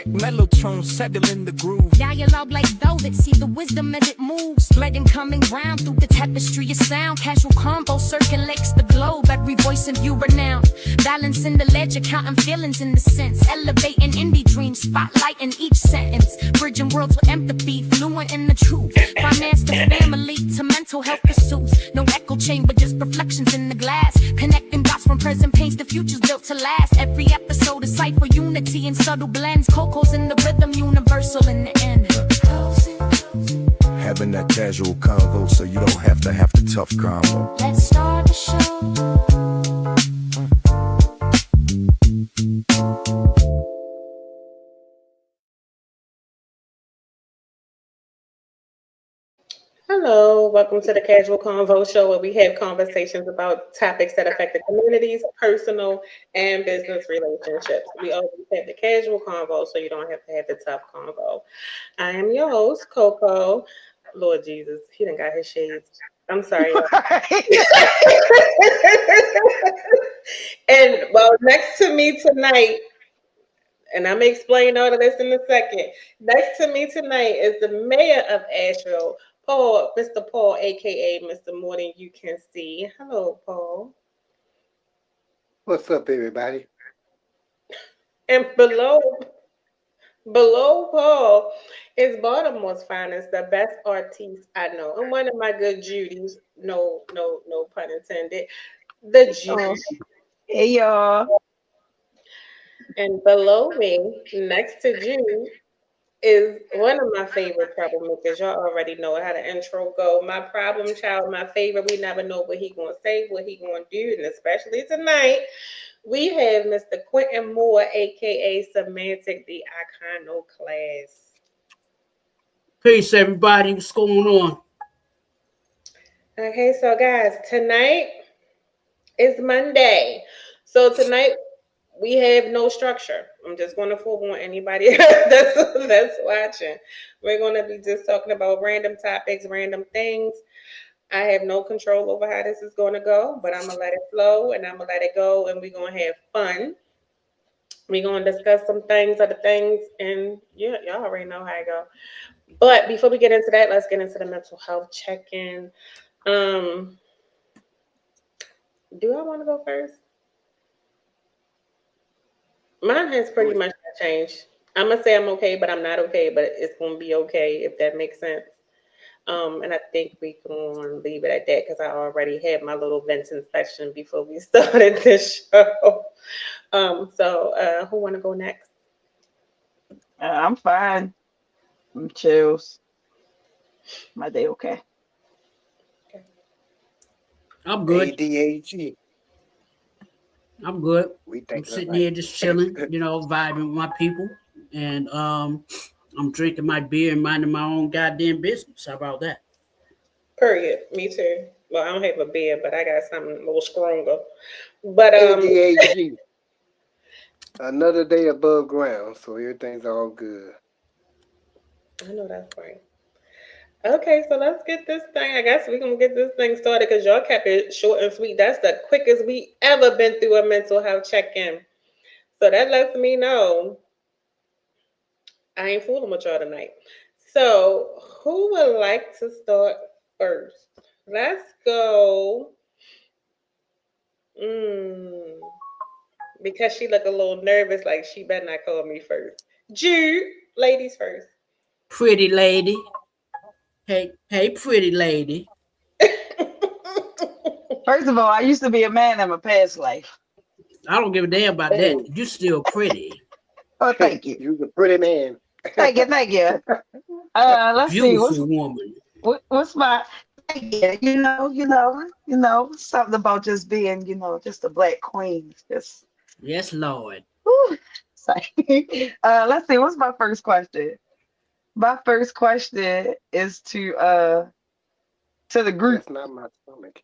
Mellotron settle in the groove. Dialogue like velvet, see the wisdom as it moves. Letting coming round through the tapestry of sound. Casual combo circulates the globe, every voice in view renowned. Balancing the ledger, counting feelings in the sense. Elevating indie dreams, spotlight in each sentence. Bridging worlds with empathy, fluent in the truth. Finance the family to mental health pursuits. No echo chamber, just reflections in the glass. Connecting dots from present pains to futures built to last. Every episode is sight for unity in subtle blends. Coco's in the rhythm, universal in the end. Having that casual convo so you don't have to have the tough convo. Let's start the show. Hello, welcome to the Casual Convo Show, where we have conversations about topics that affect the communities, personal and business relationships. We always have the casual convo, so you don't have to have the tough convo. I am your host, Coco. Lord Jesus, he done got his shades. I'm sorry. And well, next to me tonight, and I'm gonna explain all of this in a second. Next to me tonight is the mayor of Asheville, Paul, Mr. Paul, aka Mr. More Than You Can See. Hello, Paul. What's up, everybody? And below Paul is Baltimore's finest, the best artiste I know, and one of my good Judys. No pun intended. The Judy. Hey y'all. And below me, next to Jude, is one of my favorite troublemakers. Y'all already know how the intro go. My problem child, my favorite. We never know what he gonna say, what he gonna do, and especially tonight, we have Mr. Quentin Moore, aka Semantic, the Iconoclast. Peace, everybody. What's going on? Okay, so guys, tonight is Monday. So tonight we have no structure. I'm just going to forewarn anybody that's watching. We're going to be just talking about random topics, random things. I have no control over how this is going to go, but I'm going to let it flow and I'm going to let it go, and we're going to have fun. We're going to discuss some things, other things, and yeah, y'all already know how it go. But before we get into that, let's get into the mental health check-in. Do I want to go first? Mine has pretty much changed. I'm gonna say I'm okay, but I'm not okay, but it's gonna be okay if that makes sense. And I think we can leave it at that because I already had my little venting session before we started this show. So who wanna go next? I'm fine. I'm chills. My day okay. I'm good. ADHD. I'm good. We I'm think sitting alike. here just chilling, vibing with my people. And I'm drinking my beer and minding my own goddamn business. How about that? Period. Me too. Well, I don't have a beer, but I got something a little stronger. But ADHD. Another day above ground, so everything's all good. I know that's right. Okay, so let's get this thing. I guess we're gonna get this thing started because y'all kept it short and sweet. That's the quickest we ever been through a mental health check-in. So that lets me know I ain't fooling with y'all tonight. So who would like to start first? Let's go. Because she looked a little nervous, like she better not call me first. Jude, ladies first. Pretty lady. Hey, pretty lady. First of all, I used to be a man in my past life. I don't give a damn about that. You're still pretty. Oh, thank you. You're a pretty man. Thank you. Let's Beautiful see. woman. What's my thank you. Something about just being, just a black queen. Just Yes, Lord. whew, sorry. Let's see, what's my first question? My first question is to the group. That's not my stomach.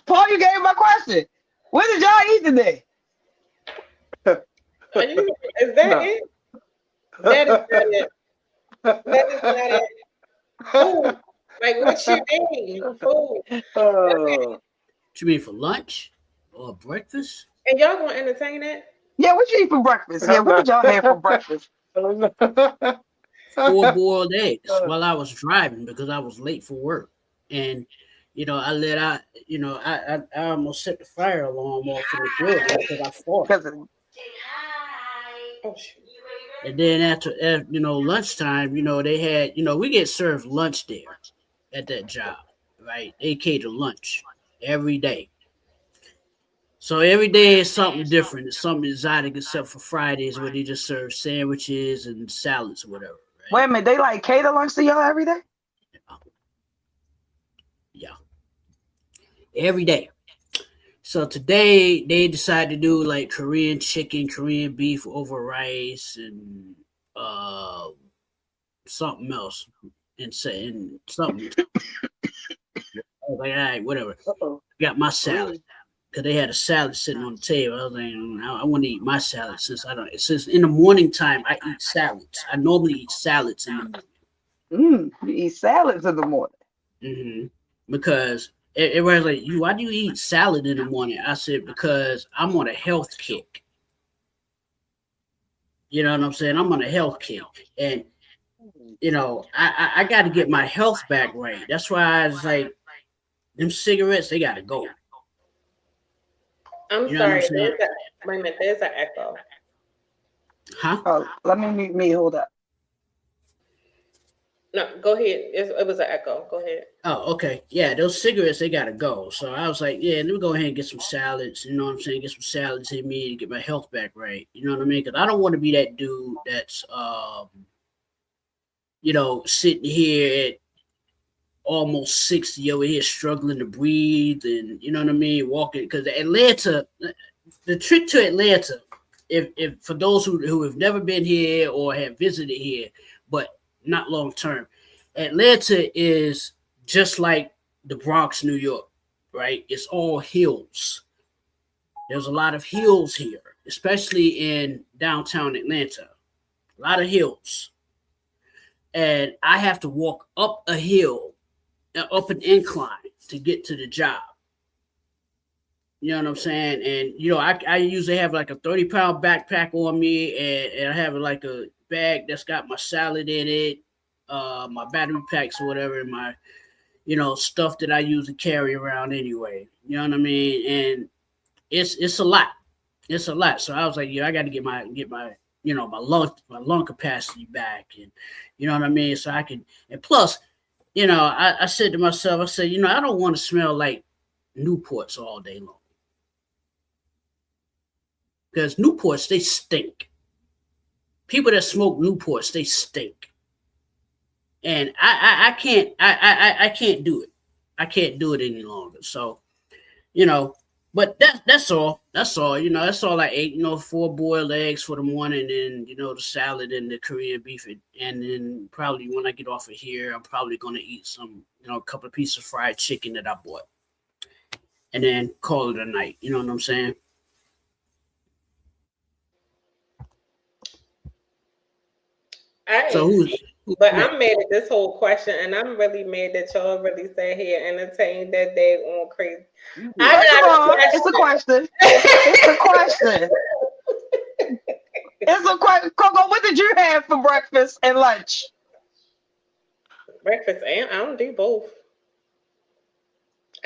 Paul, you gave my question. When did y'all eat today? Is that No. it? That is not it. That is not it. Food. Like what you mean? Food. Oh, What you mean for lunch? breakfast. And y'all gonna entertain it? Yeah, what you eat for breakfast? Yeah, what did y'all have for breakfast? 4 boiled eggs while I was driving because I was late for work. And, I let out, I almost set the fire alarm off in the building because I fought. Because Oh shoot. And then after lunchtime, they had, we get served lunch there at that job, right? They cater lunch every day. So every day is something different. It's something exotic except for Fridays where they just serve sandwiches and salads or whatever. Right? wait a minute, they like cater lunch to y'all every day? Yeah. Every day. So today they decided to do like Korean chicken, Korean beef over rice, and something else, and something. I was like, all right, whatever. Got my salad because they had a salad sitting on the table. I was like, I want to eat my salad since in the morning time I eat salads. I normally eat salads in the morning. You eat salads in the morning. Mm-hmm. Because everybody's like, why do you eat salad in the morning? I said, because I'm on a health kick. You know what I'm saying? I'm on a health kick. And, I got to get my health back right. That's why I was like, them cigarettes, they got to go. I'm sorry. Wait a minute, there's an echo. Huh? Oh, let me mute me. Hold up. No, go ahead. It was an echo. Go ahead. Oh, okay. Yeah, those cigarettes, they got to go. So I was like, yeah, let me go ahead and get some salads. You know what I'm saying? Get some salads in me to get my health back right. You know what I mean? Because I don't want to be that dude that's, sitting here at almost 60 over here struggling to breathe and, you know what I mean, walking. Because Atlanta, the trick to Atlanta, if for those who have never been here or have visited here, but not long term, Atlanta is just like the Bronx, New York, right? It's all hills. There's a lot of hills here, especially in downtown Atlanta. A lot of hills. And I have to walk up a hill, up an incline to get to the job. You know what I'm saying? And, I usually have like a 30-pound backpack on me, and I have like a bag that's got my salad in it, my battery packs or whatever, and my, stuff that I usually carry around anyway. You know what I mean? And it's a lot. It's a lot. So I was like, I got to get my my lung capacity back, and you know what I mean? So I can, and plus, I said to myself, I said, I don't want to smell like Newports all day long. Because Newports, they stink. People that smoke Newports, they stink. And I can't do it. I can't do it any longer. So, but that's all. That's all. That's all I ate. 4 boiled eggs for the morning, and the salad and the Korean beef, and then probably when I get off of here, I'm probably gonna eat some, a couple of pieces of fried chicken that I bought, and then call it a night. You know what I'm saying? So but I'm mad at this whole question, and I'm really mad that y'all really sat here and entertained that day on crazy. It's a question. It's a question. It's a question. Coco, what did you have for breakfast and lunch? Breakfast, and I don't do both.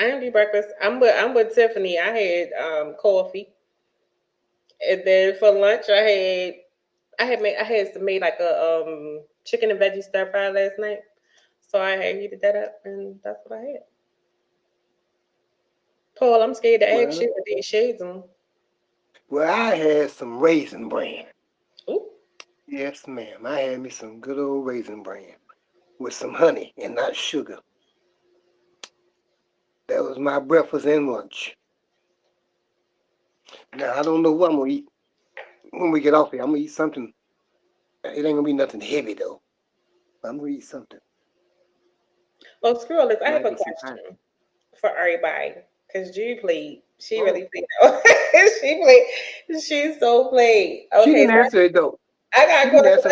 I don't do breakfast. I'm with Tiffany. I had coffee, and then for lunch I had made like a chicken and veggie stir fry last night, so I had heated that up, and that's what I had. Paul, I'm scared to ask you with these shades on. Well, I had some Raisin Bran. Ooh. Yes, ma'am. I had me some good old Raisin Bran with some honey and not sugar. That was my breakfast and lunch. Now, I don't know what I'm going to eat when we get off here. I'm going to eat something. It ain't going to be nothing heavy, though. I'm going to eat something. Well, screw all this. I have a question for everybody. Because Judy played. She really played. She played. She's so played. Okay, she didn't answer it, though. I got to go. Let's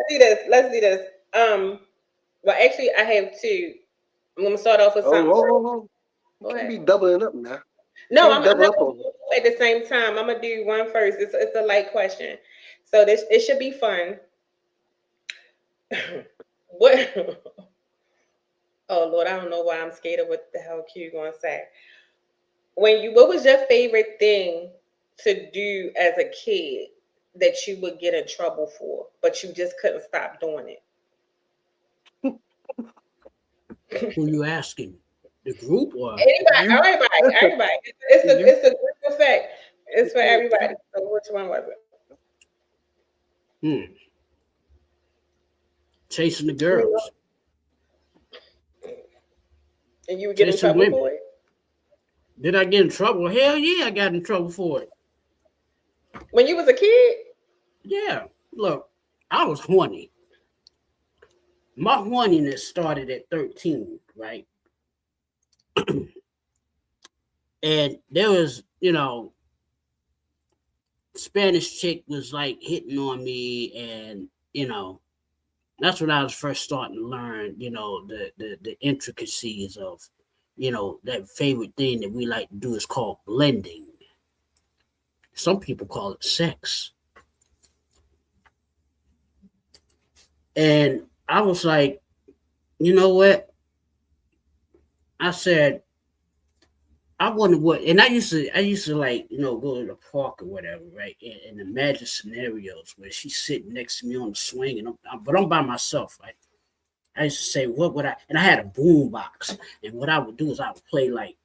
do this. Well, actually, I have two. I'm going to start off with something. You can't be doubling up now. No, Can't I'm double not up gonna on do me. it at the same time. I'm gonna do one first. It's a light question, so this it should be fun. What? Oh Lord, I don't know why I'm scared of what the hell Q gonna say. What was your favorite thing to do as a kid that you would get in trouble for, but you just couldn't stop doing Who it? you asking? The group or Anybody, You, everybody. you, It's a group effect. It's for everybody. So which one was it? hmm, chasing the I mean, girls, and you would get in chasing trouble women. for it. Did I get in trouble? Hell yeah, I got in trouble for it. When you was a kid? Yeah, look, I was horny. My horniness started at 13, right? And there was, Spanish chick was like hitting on me, and that's when I was first starting to learn, the intricacies of, that favorite thing that we like to do is called blending. Some people call it sex. And I was like, you know what? I said, I wonder what, and I used to like, go to the park or whatever, right? And imagine scenarios where she's sitting next to me on the swing, and but I'm by myself, right? I used to say, what would I? And I had a boom box, and what I would do is I would play like,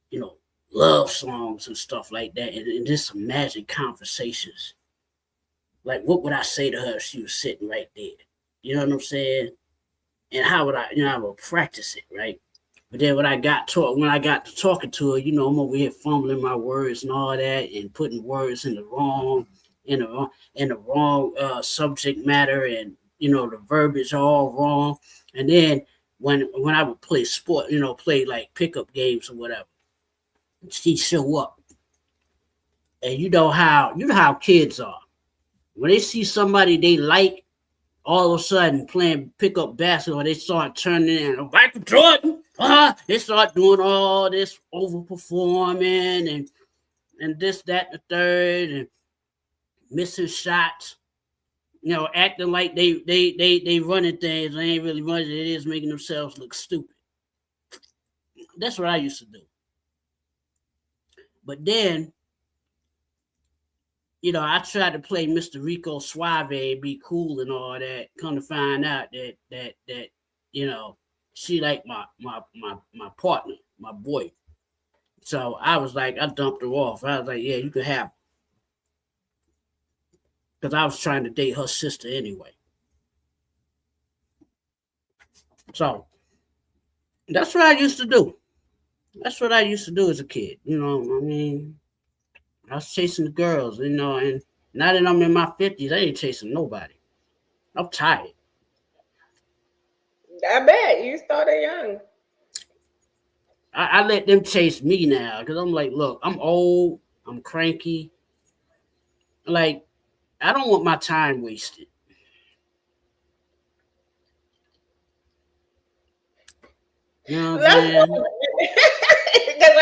you know, love songs and stuff like that, and just imagine conversations. Like, what would I say to her if she was sitting right there? You know what I'm saying? And how would I would practice it, right? But then when I got to talking to her, I'm over here fumbling my words and all that, and putting words in the wrong subject matter, and the verbiage all wrong. And then when I would play sport, play like pickup games or whatever, she'd show up, and you know how kids are when they see somebody they like, all of a sudden playing pickup basketball, they start turning in Michael Jordan. They start doing all this overperforming and this, that, and the third, and missing shots. Acting like they running things. They ain't really running. It is making themselves look stupid. That's what I used to do. But then, I tried to play Mr. Rico Suave, be cool and all that. Come to find out that she liked my partner, my boy. So I was like, I dumped her off. I was like, yeah, you can have her. Because I was trying to date her sister anyway. So that's what I used to do. That's what I used to do as a kid. I was chasing the girls, and now that I'm in my 50s, I ain't chasing nobody. I'm tired. I bet you started young. I let them chase me now because I'm like, look, I'm old, I'm cranky. Like, I don't want my time wasted. You know what I'm That's saying? because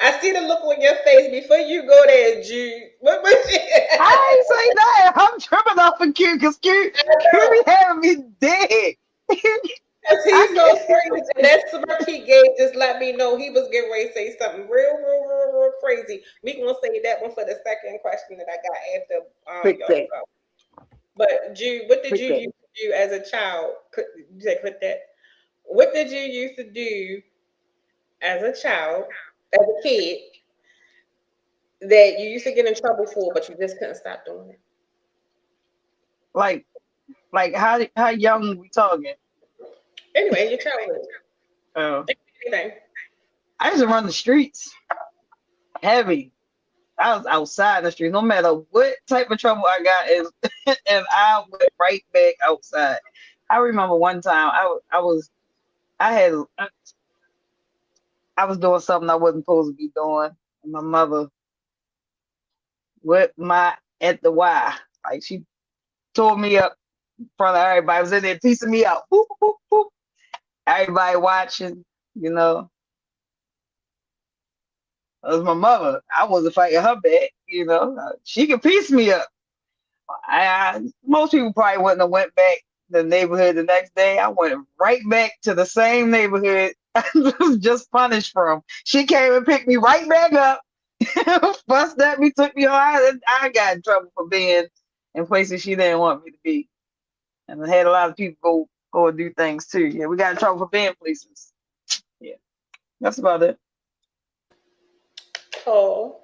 I see the look on your face before you go there, Jude. What was it? I ain't say that. I'm tripping off of Q because Q be having me dead. Because I he's so can't. crazy. That smirk he gave just let me know he was getting ready to say something real crazy. We gonna say that one for the second question that I got after click y'all that, go. But Jude, what did click you that. used to do as a child? You said click that. What did you used to do as a child, as a kid, that you used to get in trouble for, but you just couldn't stop doing it? Like, how young we talking? Anyway, in your childhood, Oh, anything. I used to run the streets heavy. I was outside the street, no matter what type of trouble I got, and I went right back outside. I remember one time I had I was doing something I wasn't supposed to be doing. And my mother whipped my at the Y. Like she tore me up in front of everybody. I was in there piecing me out. Boop, boop, boop. Everybody watching, you know. That was my mother. I wasn't fighting her back, you know. She could piece me up. Most people probably wouldn't have went back to the neighborhood the next day. I went right back to the same neighborhood I was just punished from. She came and picked me right back up, fussed at me, took me on. I got in trouble for being in places she didn't want me to be. And I had a lot of people go and do things too. Yeah, we got in trouble for being places. Yeah, that's about it. Oh,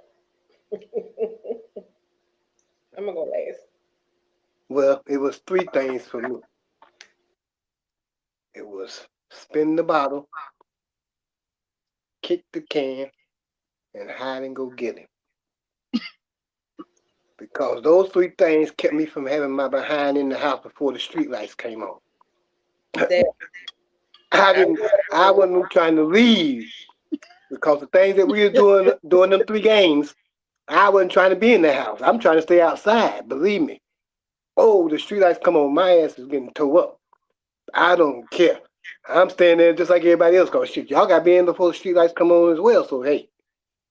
I'm gonna go last. Well, it was three things for me. It was spin the bottle, kick the can, and hide and go get him. Because those three things kept me from having my behind in the house before the street lights came on. That I wasn't trying to leave because the things that we were doing during them 3 games, I wasn't trying to be in the house. I'm trying to stay outside, believe me. Oh, the street lights come on, my ass is getting towed up. I don't care. I'm staying there just like everybody else. Cause shit, y'all gotta be in before the street lights come on as well. So hey,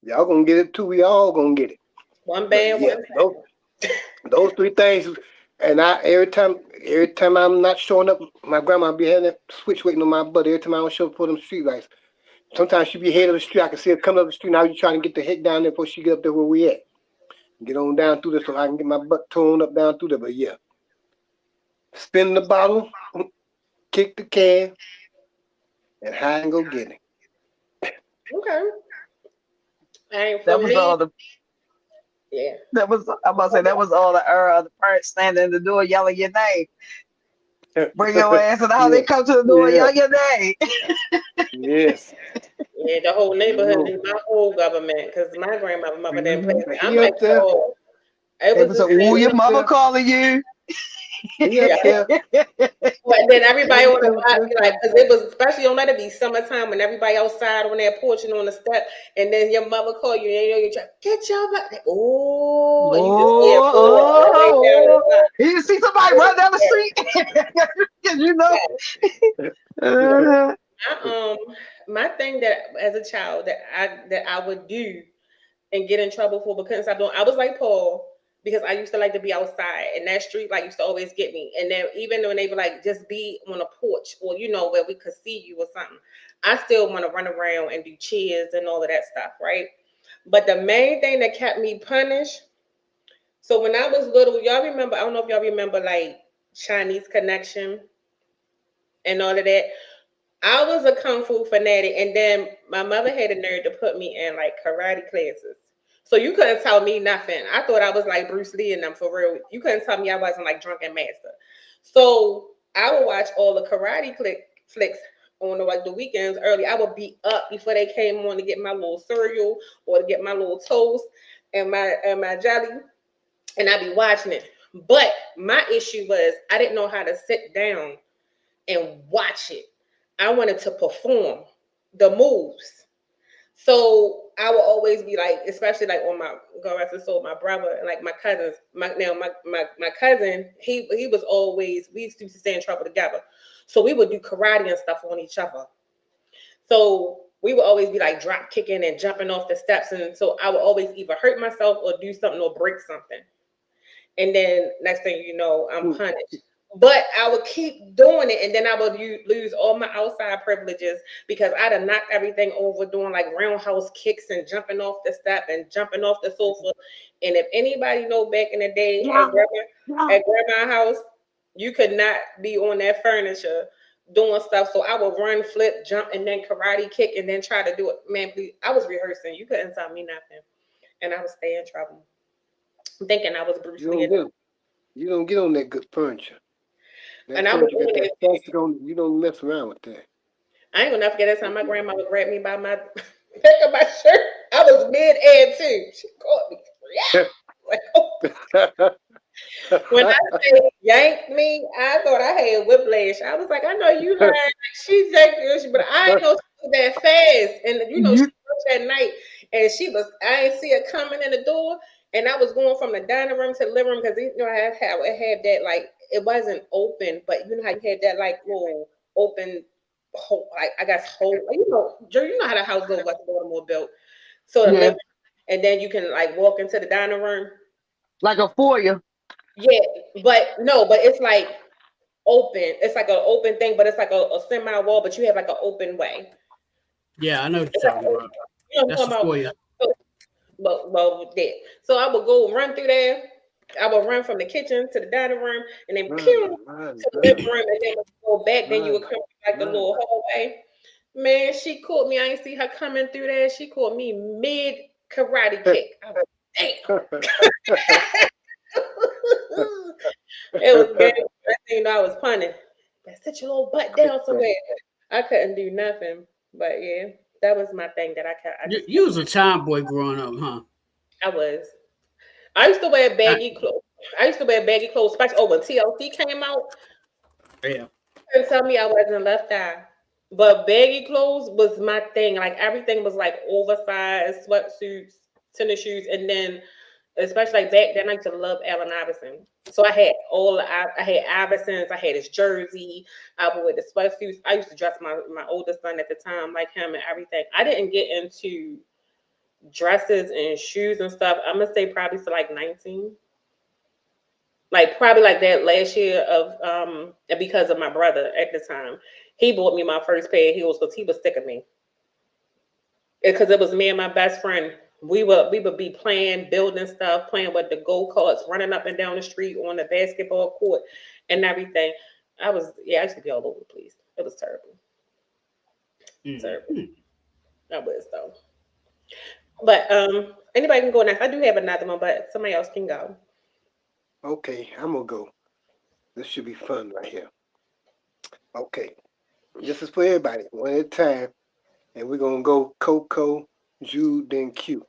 y'all gonna get it too. We all gonna get it. one But band, yeah, one those 3 things. And every time I'm not showing up, my grandma be having that switch waiting on my butt. Every time I don't show up for them street lights. Sometimes she be head of the street. I can see her coming up the street. Now you trying to get the heck down there before she get up there where we at. Get on down through there so I can get my butt toned up down through there. But yeah, spin the bottle, kick the can, and hide and go get it. Okay. And for That was me, all the. yeah. That was. I'm about to say that was all the era of the parents standing in the door yelling your name. Bring your ass in the house. Yeah, They come to the door, yeah, yell your name. yes. Yeah, the whole neighborhood No. is my whole government because my grandmother mother didn't play with me. I'm He like, up there. oh, it They was was the like, "Ooh, same. He your up mother there. calling you." He Yeah. up there. But then everybody Every on the time block be like, because it was especially don't let it be summertime when everybody outside on their porch and on the step, and then your mother call you and you try get your butt. Like, oh, and you just hear Oh, boy all the way down the oh, block. you see somebody run down the street, you know. Uh, My, my thing that as a child that I would do and get in trouble for but couldn't stop doing. I was like Paul because I used to like to be outside, and that street light used to always get me. And then even when they were like just be on a porch or where we could see you or something, I still want to run around and do cheers and all of that stuff, right? But the main thing that kept me punished. So when I was little, y'all remember? I don't know if y'all remember like Chinese Connection and all of that. I was a kung fu fanatic, and then my mother had a nerve to put me in like karate classes. So you couldn't tell me nothing. I thought I was like Bruce Lee and them for real. You couldn't tell me I wasn't like drunken master. So I would watch all the flicks on like the weekends early. I would be up before they came on to get my little cereal or to get my little toast and my jelly, and I'd be watching it. But my issue was I didn't know how to sit down and watch it. I wanted to perform the moves. So I would always be like, especially like on my go rest his soul, my brother and like my cousins. My cousin, he was always we used to stay in trouble together. So we would do karate and stuff on each other. So we would always be like drop kicking and jumping off the steps. And so I would always either hurt myself or do something or break something. And then next thing you know, I'm punished. But I would keep doing it, and then I would lose all my outside privileges because I'd have knocked everything over doing like roundhouse kicks and jumping off the step and jumping off the sofa. And if anybody know back in the day at grandma's house, you could not be on that furniture doing stuff. So I would run, flip, jump, and then karate kick, and then try to do it. Man, please, I was rehearsing. You couldn't tell me nothing, and I would stay in trouble thinking I was Bruce You Lee. you don't get on that good furniture. That And I was furniture got doing that it. plastic on. You don't mess around with that. I ain't gonna never forget that time my grandmother grabbed me by my back of my shirt. I was mid-air too. She caught me. Yeah. Like, oh. When I say yanked me, I thought I had whiplash. I was like, I know you lying. Like, she yanked me, but I didn't know she was that fast. And she you, worked that night, and I didn't see her coming in the door. And I was going from the dining room to the living room because I had that like it wasn't open, but you know how you had that like little open hole, like I guess hole. Drew, you know how the house over West Baltimore built. So the Yeah. living, and then you can like walk into the dining room. Like a foyer. Yeah, but no, but it's like open. It's like an open thing, but it's like a semi wall, but you have like an open way. Yeah, I know what It's you're like, talking about. you know what That's I'm the talking for about? you. Well, yeah. So I would go run through there. I would run from the kitchen to the dining room, and then pew to the living room, and then go back. Then you would come through, like the little hallway. Man, she caught me. I ain't see her coming through there. She caught me mid karate kick. I was, damn. It was bad. Next thing you know, I was punning. Sit your little butt down somewhere. I couldn't do nothing. But yeah, that was my thing that I kept. You was a tomboy growing up, huh? I was. I used to wear I- baggy clothes. I used to wear baggy clothes, especially when TLC came out. yeah. And tell me I wasn't left eye. But baggy clothes was my thing. Like everything was like oversized sweatsuits, tennis shoes, and then especially like back then I used to love Allen Iverson. So I had I had Iversons, I had his jersey, I would wear the sweatsuits. I used to dress my oldest son at the time like him and everything. I didn't get into dresses and shoes and stuff. I'm gonna say probably to like 19. Like probably like that last year of because of my brother at the time. He bought me my first pair of heels because he was sick of me. Because it was me and my best friend. We would be playing, building stuff, playing with the go-karts, running up and down the street on the basketball court and everything. I used to be all over the place. It was terrible. Terrible. Mhm. I was though. But anybody can go next. I do have another one, but somebody else can go. Okay, I'm gonna go. This should be fun right here. Okay, this is for everybody, one at a time, and we're gonna go Coco, Jude, then Q.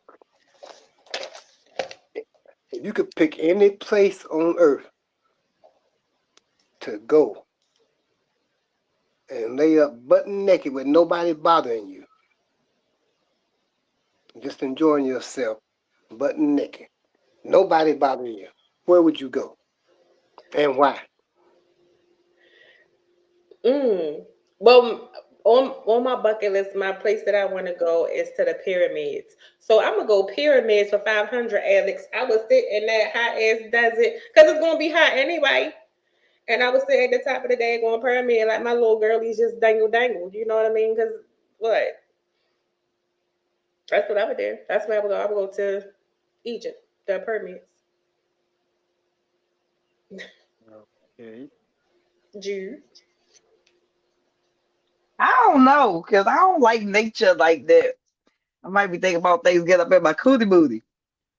If you could pick any place on earth to go and lay up butt naked with nobody bothering you, just enjoying yourself, butt naked, nobody bothering you, where would you go and why? Well, on my bucket list, my place that I want to go is to the pyramids. So I'm gonna go pyramids for 500, Alex. I would sit in that hot ass desert because it's gonna be hot anyway. And I would sit at the top of the day going pyramid like my little girlies just dangle. You know what I mean? Because what? That's what I would do. That's where I would go. I would go to Egypt, the pyramids. Okay. Jews. I don't know, because I don't like nature like that. I might be thinking about things get up in my cootie booty,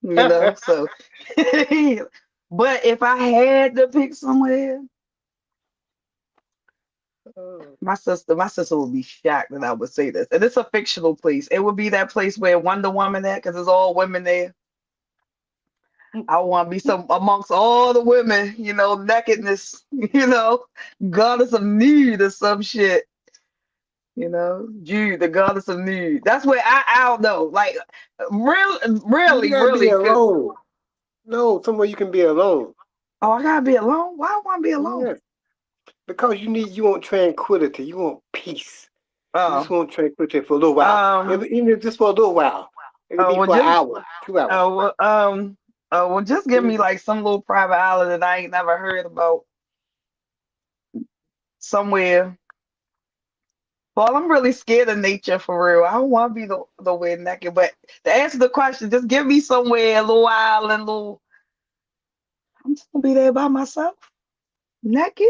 you know. So, but if I had to pick somewhere, my sister would be shocked that I would say this. And it's a fictional place. It would be that place where Wonder Woman at, because there's all women there. I want to be some amongst all the women, you know, nakedness, you know, goddess of nude or some shit. You know, Jude, the goddess of nude. That's where I don't know. Like, You really, gotta be because alone. No, somewhere you can be alone. oh, I gotta be alone. Why I want to be alone? Yes, because you want tranquility, you want peace. You just Oh, want tranquility for a little while, even if just for a little while. It could be well, for an just hour, 2 hours. just give me like some little private island that I ain't never heard about somewhere. Well, I'm really scared of nature for real. I don't want to be the way naked. But to answer the question, just give me somewhere, a little island, little. I'm just gonna be there by myself, naked.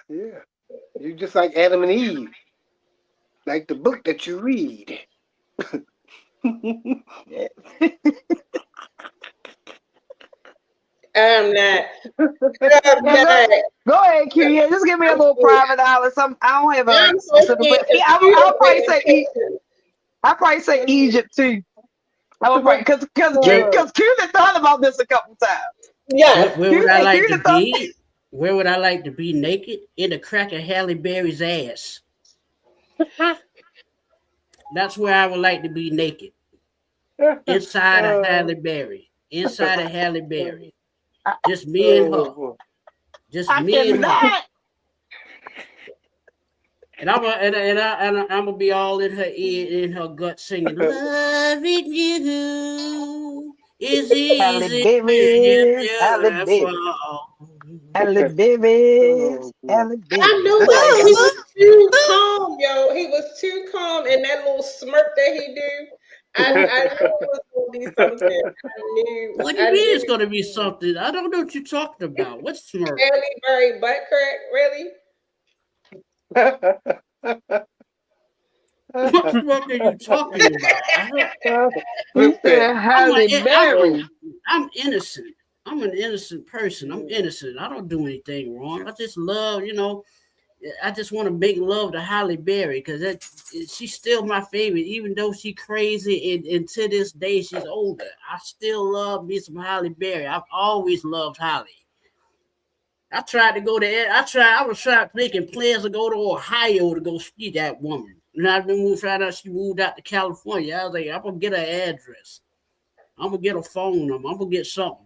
Yeah, you just like Adam and Eve, like the book that you read. Yeah. I'm not. I'm Yeah, not. go ahead, Q. Yeah, just give me a I'm little scared. private island. Some I don't have a I'm so specific scared place. because I'll probably say pictures. I probably say Egypt too. I would probably because Q done thought about this a couple times. Yes. Where would Q, I like Q to done thought. be? Where would I like to be naked? In the crack of Halle Berry's ass. That's where I would like to be naked. Inside of Halle Berry. Inside of Halle Berry. Just me and her. Just I me and her. cannot. And I'm gonna be all in her ear, in her gut, singing, "Loving you is Halle easy if Berry, Halle you Berry, fall." Halle Berry, Oh, boy. Halle I Berry. knew That's all you it. got He to was say. too calm, yo. He was too calm, and that little smirk that he do, I knew it was gonna be something. What do you I mean it's knew. gonna be something? I don't know what you're talking about. What's smirk? Halle Berry butt crack, really? What smirk are you talking about? He What's that? said Halle Berry. I'm innocent. I'm an innocent person. I'm innocent. I don't do anything wrong. I just love, I just want to make love to Halle Berry because she's still my favorite, even though she's crazy and to this day she's older. I still love me some Halle Berry. I've always loved Halle. I tried to go there. I was trying making plans to go to Ohio to go see that woman. And I've been found out she moved out to California. I was like, I'm gonna get her address. I'm gonna get a phone number. I'm gonna get something.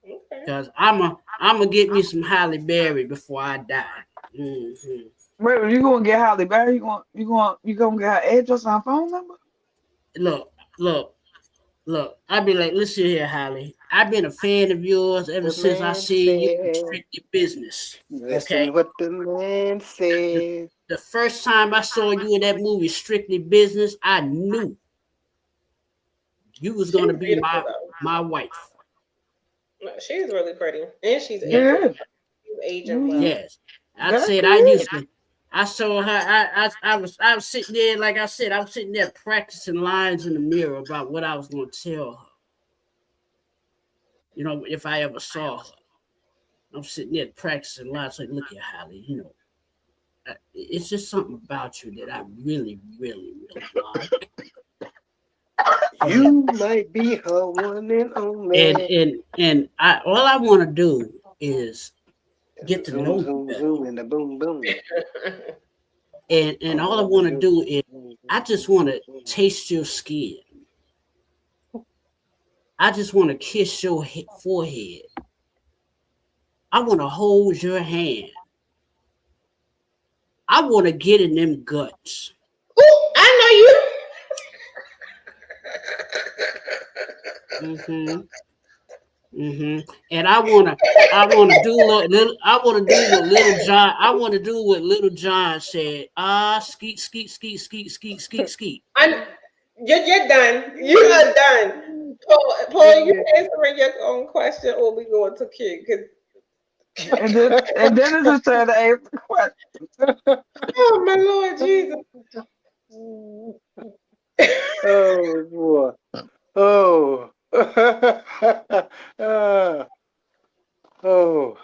Okay. Cause I'm gonna get me some Halle Berry before I die. Mm-hmm. Wait, you gonna get Halle Berry? You gonna get her address and her phone number? Look. I'd be like, listen here, Halle. I've been a fan of yours ever The since I man seen you in said, Strictly Business. listen what the man said. The first time I saw you in that movie, Strictly Business, I knew you was gonna She's be beautiful though. my wife. No, she's really pretty, and she's Yeah. aging. Yeah. She's aging well. Yes. I That's said good. I saw her. I was sitting there, like I said, I was sitting there practicing lines in the mirror about what I was going to tell her. If I ever saw her, I'm sitting there practicing lines. Like, look at Halle. It's just something about you that I really, really, really like. You might be her one and only. And all I want to do is get to know you zoom, better. zoom, and the boom, boom. And all I want to do is I just want to taste your skin. I just want to kiss your forehead. I want to hold your hand. I want to get in them guts. Ooh, I know you. And I want to do what Little John. I want to do what Little John said. Skeet, skeet, skeet, skeet, skeet, skeet, skeet. You're done. You are done. Paul, you answering your own question, or we going to Q? And then it's just trying to answer the question. Oh my Lord Jesus! Oh boy. Oh. Oh.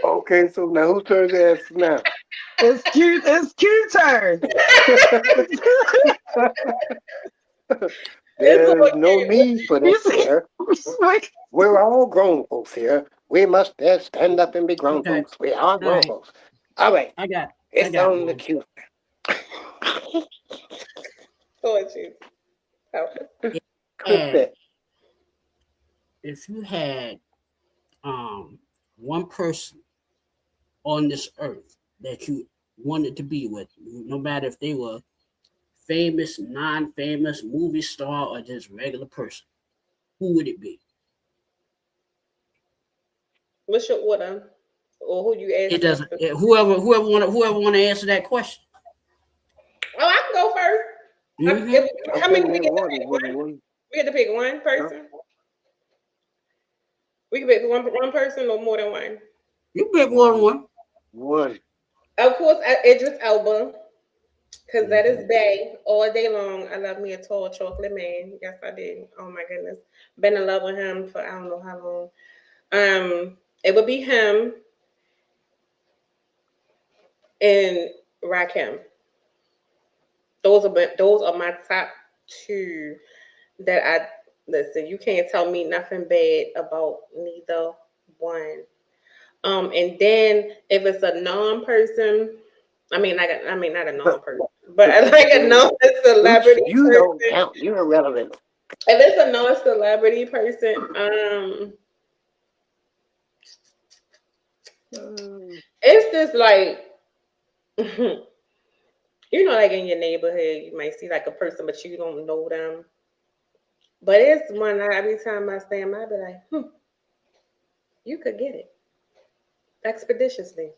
Okay, so now whose turn to ask now? It's Q turn. There's no need for You this see? here. We're all grown folks here. We must stand up and be grown Okay. folks. We are grown right. folks. All right. I got It's on the one. queue. Lord Jesus. Okay. And if you had one person on this earth that you wanted to be with, no matter if they were famous, non-famous, movie star, or just regular person, who would it be? What's your order? Or who you asking? It doesn't. Whoever want to answer that question. Oh, I can go first. Mhm. How many we get to pick? One? We get to pick one person. We can pick one person or more than one. You pick one. One. Of course, Idris Elba, because that is Bay all day long. I love me a tall chocolate man. Yes, I did. Oh my goodness, been in love with him for I don't know how long. It would be him and Rakim. Those are my top two that I listen. You can't tell me nothing bad about neither one. And then if it's a non-person, not a non-person, but like a non-celebrity You person. don't count. You're irrelevant. If it's a non-celebrity person, It's just like you know, like in your neighborhood, you might see like a person, but you don't know them. But it's one every time I see him, I be like, you could get it expeditiously.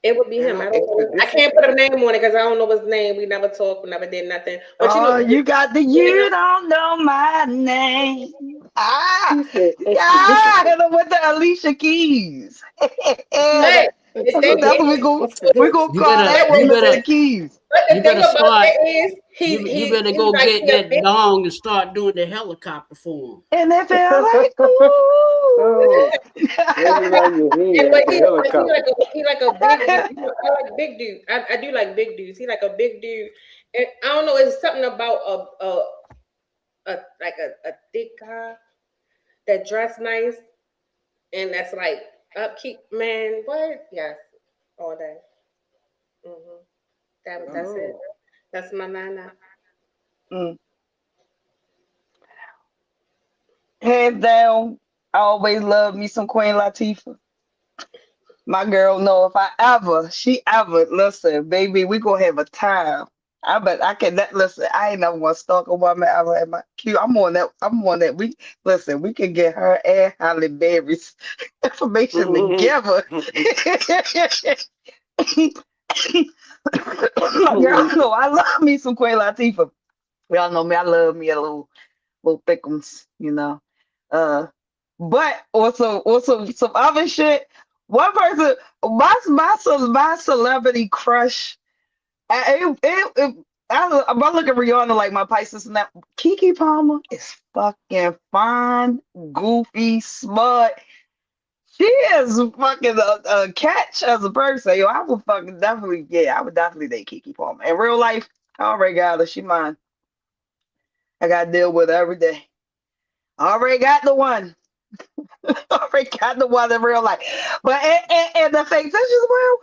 It would be him. Yeah, I don't know. I expeditious. can't put a name on it because I don't know his name. We never talked. We never did nothing. But you know, Oh, you got the you don't know my name. Ah, He said yeah, expeditiously. hit him with the Alicia Keys. but That's the thing what we is, go. We Expeditiously. gonna You call better, that but one you Alicia better, Keys. the you thing better about start. that is, You better he's go like get he a that big. dong and start doing the helicopter for him. And it felt like ooh. Oh, maybe around your And head but with the he helicopter. like a big dude. You know, I like big dude. I do like big dudes. He like a big dude, and I don't know. It's something about a thick guy that dress nice and that's like upkeep. Man, what? Yes, all day. That's it. Oh, That's my nana. Mm. Hands down, I always love me some Queen Latifah. My girl know if she ever listen, baby, we gonna have a time. I bet I can that listen. I ain't never want to stalk a woman ever at my queue. I'm on that. We listen. We can get her and Halle Berry's information together. Girl, no, I love me some Queen Latifah. Y'all know me. I love me a little thickums, you know. Uh, but also some other shit. One person, my celebrity crush. I'm looking at Rihanna like my Pisces and that. Kiki Palmer is fucking fine, goofy, smart. She is fucking a catch as a person. Yo, I would fucking definitely, yeah, I would definitely date Kiki Palmer. In real life, I already got her. She mine. I gotta deal with her every day. I already got the one. Already got the one in real life. But and the fake pictures, well,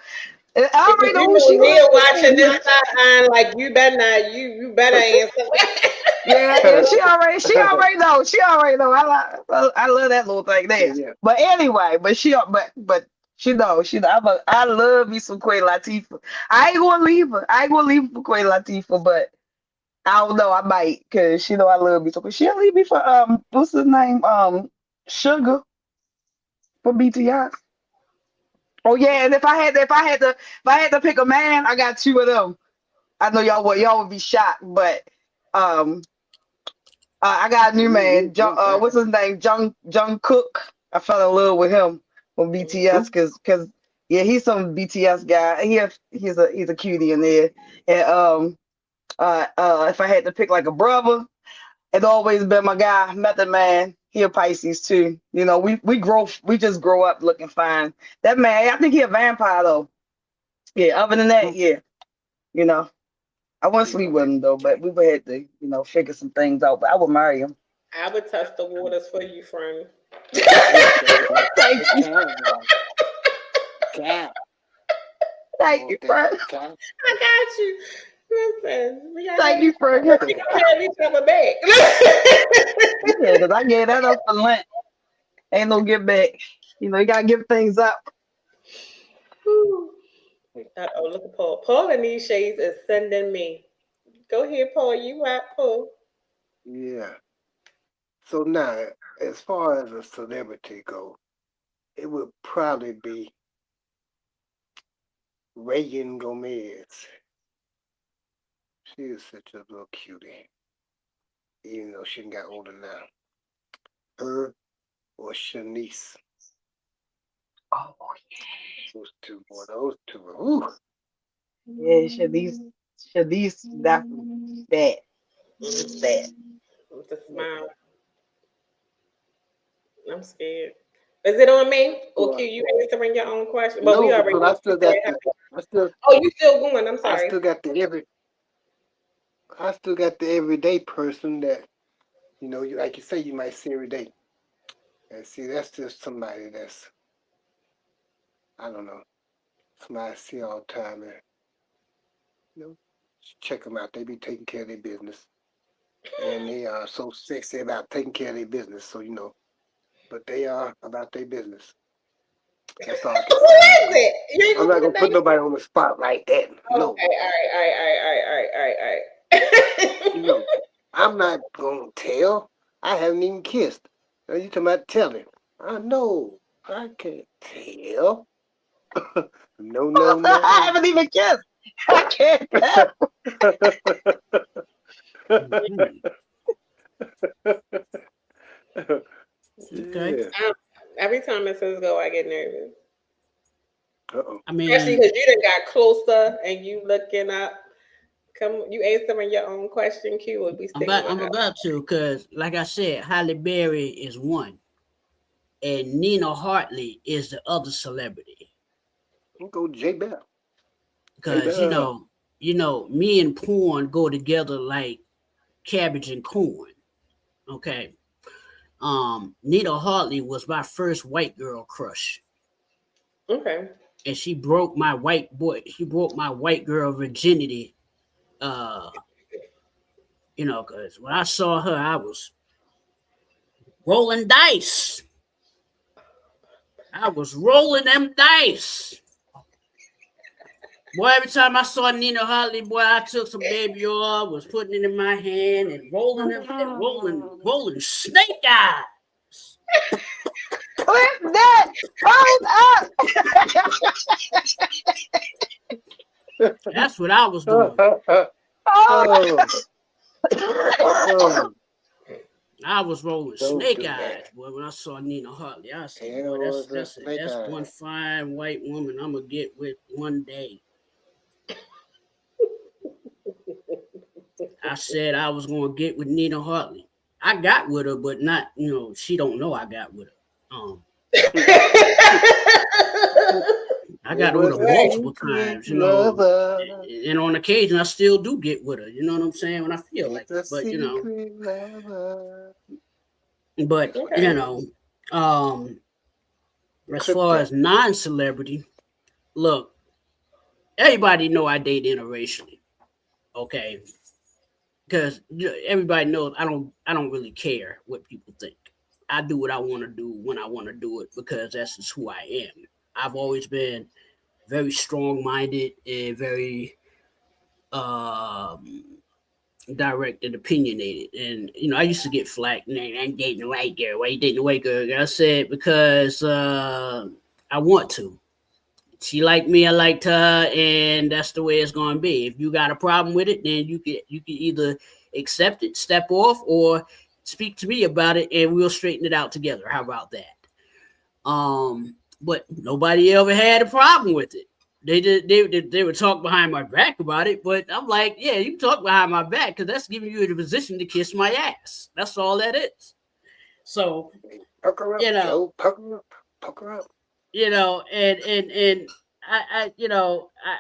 I already know You who know, she Nia was. watching this side like you better not. You better answer. Yeah, she already know. I love that little thing there. yeah. But anyway, but she know. I love me some Queen Latifah. I ain't gonna leave her. I ain't gonna leave her for Queen Latifah, but I don't know. I might because she know I love me so. She'll leave me for what's his name Sugar for BTS. Oh yeah, and if I had to pick a man, I got two of them. I know y'all would be shocked, but um I got a new man. What's his name? Jung Cook. I fell in love with him from BTS Who? because yeah, he's some BTS guy. He's a cutie in there. And if I had to pick like a brother, it's always been my guy, Method Man. He a Pisces too. You know, we just grow up looking fine. That man, I think he a vampire though. Yeah, other than that, yeah, you know. I wouldn't sleep with him though, but we would have to, figure some things out. But I would marry him. I would test the waters for you, friend. Thank It's you. time, y'all. Time. Thank Want you, that Frank. time? I got you. Listen, we gotta have Thank each you, Frank. other. We Yeah, gotta have each other back. because I gave that up for Lent. Ain't no get back. You gotta give things up. Uh-oh, look at Paul. Paul in these shades is sending me. Go ahead, Paul. You out, Paul. Yeah. So now, as far as a celebrity go, it would probably be Reagan Gomez. She is such a little cutie, even though she got older now. Her or Shanice. Oh Those two, boy, those two. Ooh. yeah, Shanice definitely bad. She's bad. With a smile. I'm scared. Is it on me? Or Well, can you answering your own question? But we no, already because I still got know. the, I still, Oh, you still going? I'm I sorry. still got the I still got the everyday person that you like you say you might see every day, and see that's just somebody that's I don't know, somebody I see all the time, and you know, check them out. They be taking care of their business, and they are so sexy about taking care of their business. So but they are about their business. That's all I Who can say. is it? You ain't I'm not gonna put put nobody on the spot like that. No, Okay, all right. no. I'm not gonna tell. I haven't even kissed. Now you talking about telling? I know. I can't tell. No, no, I no. haven't even kissed. I can't tell. Mhm. Okay. Yeah. Every time it says go, I get nervous. Uh-oh. I Especially mean, because you done got closer and you looking up. Come, you answering your own question. Q would be sticking with I'm her. about to, because like I said, Halle Berry is one, and Nina Hartley is the other celebrity. We'll go J Bell. Because me and porn go together like cabbage and corn. Okay. Nina Hartley was my first white girl crush. Okay. And she broke my white girl virginity. Because when I saw her, I was rolling dice. I was rolling them dice. Boy, every time I saw Nina Hartley, boy, I took some baby oil, was putting it in my hand and rolling them, and rolling snake eyes. Clip that. Hold up. That's what I was doing. Oh. Oh, I was rolling don't snake do eyes, that. boy. When I saw Nina Hartley, I said, There boy, was a snake that's eye. one fine white woman I'm gonna get with one day. I said I was gonna get with Nina Hartley. I got with her, but not, she don't know I got with her. I got It with was her a multiple secret times, lover. and on occasion I still do get with her. You know what I'm saying? When I feel like It's it, a secret lover. but Okay. as Clip far that. as non-celebrity, look, everybody know I date interracially, okay? Because everybody knows I don't really care what people think. I do what I want to do when I want to do it because that's just who I am. I've always been very strong-minded and very direct and opinionated. And I used to get flack. Man, I'm dating a white girl. Why you dating a white girl? I said because I want to. She liked me, I liked her, and that's the way it's gonna be. If you got a problem with it, then you can either accept it, step off, or speak to me about it, and we'll straighten it out together. How about that? But nobody ever had a problem with it. They would talk behind my back about it, but I'm like, yeah, you can talk behind my back because that's giving you the position to kiss my ass. That's all that is. So Pucker up, Joe. Pucker up. Pucker up. And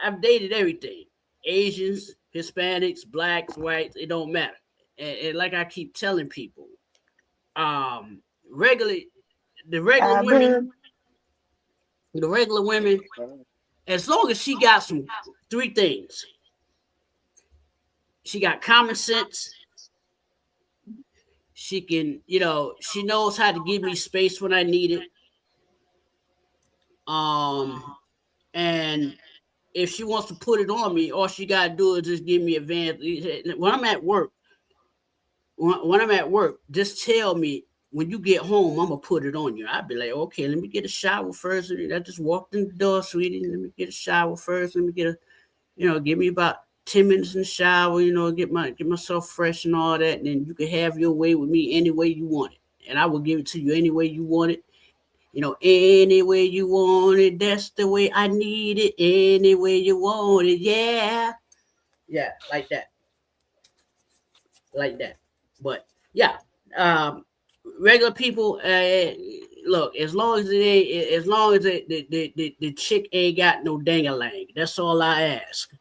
I've dated everything: Asians, Hispanics, blacks, whites. It don't matter. And like I keep telling people, regular women, as long as she got three things: she got common sense. She can, she knows how to give me space when I need it. And if she wants to put it on me, all she gotta do is just give me advance. When I'm at work, just tell me when you get home, I'm gonna put it on you. I'd be like, okay, let me get a shower first. I just walked in the door, sweetie. Let me get a shower first. Let me get give me about 10 minutes in the shower. Get myself fresh and all that, and then you can have your way with me any way you want it, and I will give it to you any way you want it. Any way you want it, that's the way I need it. Any way you want it, yeah. Yeah, like that. But yeah, regular people, look, as long as the chick ain't got no dang-a-lang, that's all I ask.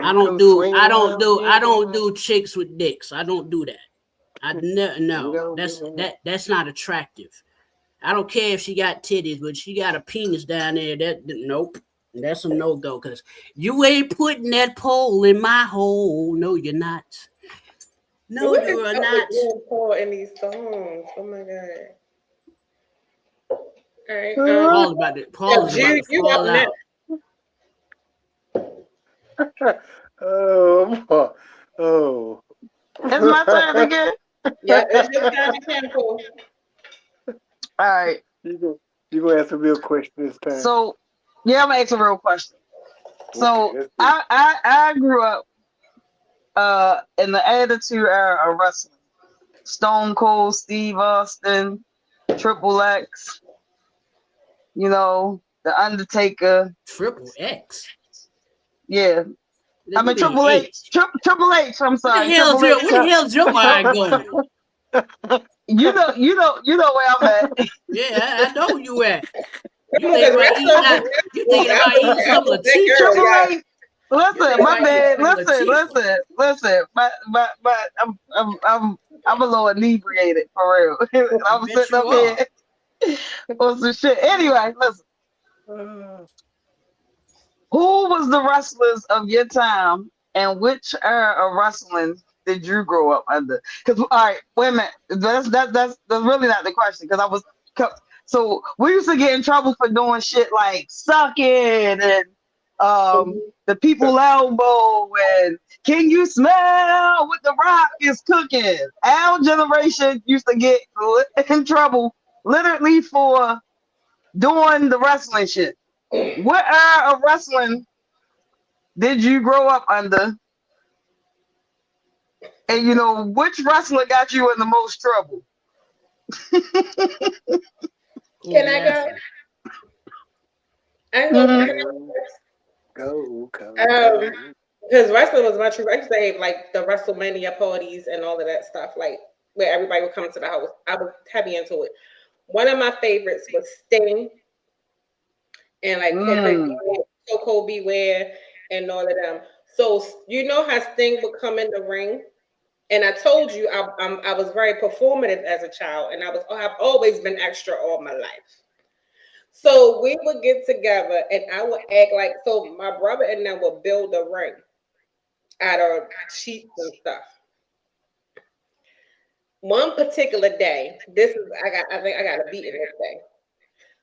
I don't do chicks with dicks. I don't do that. No, that's not attractive. I don't care if she got titties, but she got a penis down there. Nope, that's a no-go. Because you ain't putting that pole in my hole. No, you're not. No, you are not. Paul in these songs. Oh my god. All right. Paul about to Paul is about Jude, to you fall up out. Oh, oh. It's my turn again. Yeah, it's your time again, Paul. All right. You gonna ask a real question this time. So, yeah, I'm gonna ask a real question. So, Okay, I grew up in the Attitude Era of wrestling. Stone Cold, Steve Austin, Triple X, you know, The Undertaker. Triple X. Yeah, I mean Triple H. Triple H. I'm sorry, Triple H. Where the hell's your mind going? You know where I'm at. Yeah, I know where you at. You Because thinking about eating some Latifah? Triple H. Listen, my Yeah, man. Latifah. Listen. I'm a little inebriated for real. I'm Bet sitting you up here on some shit. Anyway, listen. Who was the wrestlers of your time, and which era of wrestling did you grow up under? Because all right, wait a minute. That's really not the question. Because I was so we used to get in trouble for doing shit like sucking and the people elbow and can you smell what the Rock is cooking? Our generation used to get in trouble literally for doing the wrestling shit. What era of wrestling did you grow up under? And you know, which wrestler got you in the most trouble? Can I go? I know. Go. Because wrestling was my truth. I used to have like the WrestleMania parties and all of that stuff, like where everybody would come to the house. I was heavy into it. One of my favorites was Sting and like Coco Beware and all of them. So you know how Sting would come in the ring, and I told you I was very performative as a child, and I've always been extra all my life. So we would get together, and I would act like so. My brother and them would build a ring out of sheets and stuff. One particular day, I think I got a beat in this day.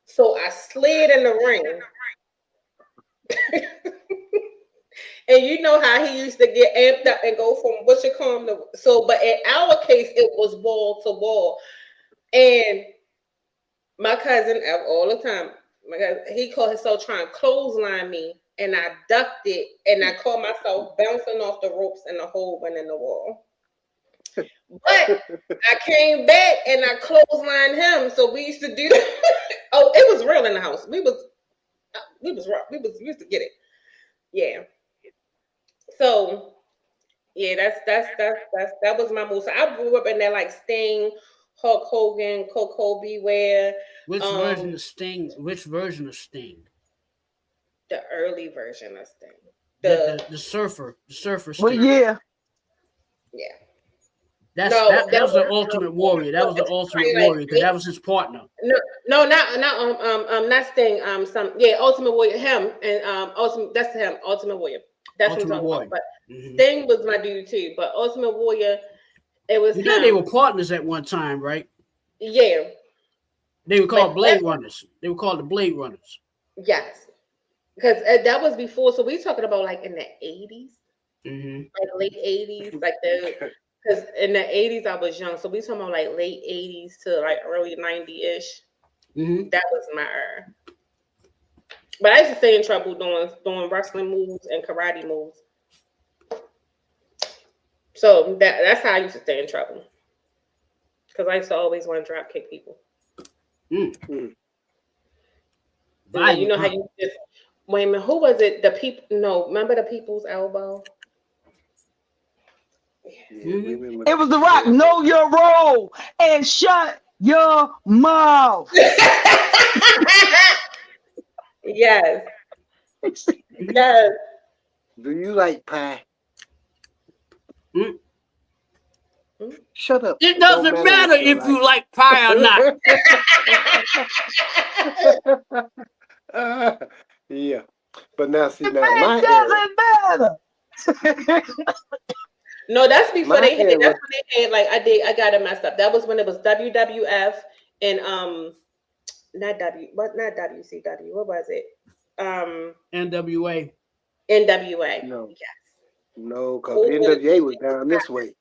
So I slid in the ring. And you know how he used to get amped up and go from what you call him to but in our case it was wall to wall. And my cousin of all the time, he called himself trying to clothesline me, and I ducked it, and I caught myself bouncing off the ropes, and the hole went in the wall. But I came back and I clotheslined him. So we used to do that. Oh, it was real in the house. We was rough. We used to get it. Yeah. So yeah, that was my move. So I grew up in there like Sting, Hulk Hogan, Coco Beware. Which version of Sting? Which version of Sting? The early version of Sting. The surfer. Sting. Well, yeah. Yeah. That was the Ultimate Warrior. That was the Ultimate Warrior because that was his partner. No, not Sting. Ultimate Warrior. Him and Ultimate. That's him. Ultimate Warrior. That's what I'm talking about. But Sting was my dude too. But Ultimate Warrior, it was. They were partners at one time, right? Yeah. They were called Blade Runners. They were called the Blade Runners. Yes, because that was before. So we talking about like in the 80s, like late 80s, like because in the 80s I was young. So we talking about like late 80s to like early 90-ish. That was my era. But I used to stay in trouble doing wrestling moves and karate moves. So that's how I used to stay in trouble. Because I used to always want to drop kick people. You know how you just wait a minute, who was it? The people remember the People's Elbow? It was The Rock. Know your role and shut your mouth. Yes. Yes. Do you like pie? Shut up. It doesn't matter if you like pie or not. Yeah. But now see It my doesn't matter. No, that's before they had. That's when they had like I got it messed up. That was when it was WWF and not WCW. What was it? NWA. NWA. No, Yes. no, because Those the were the NWA two was down this way.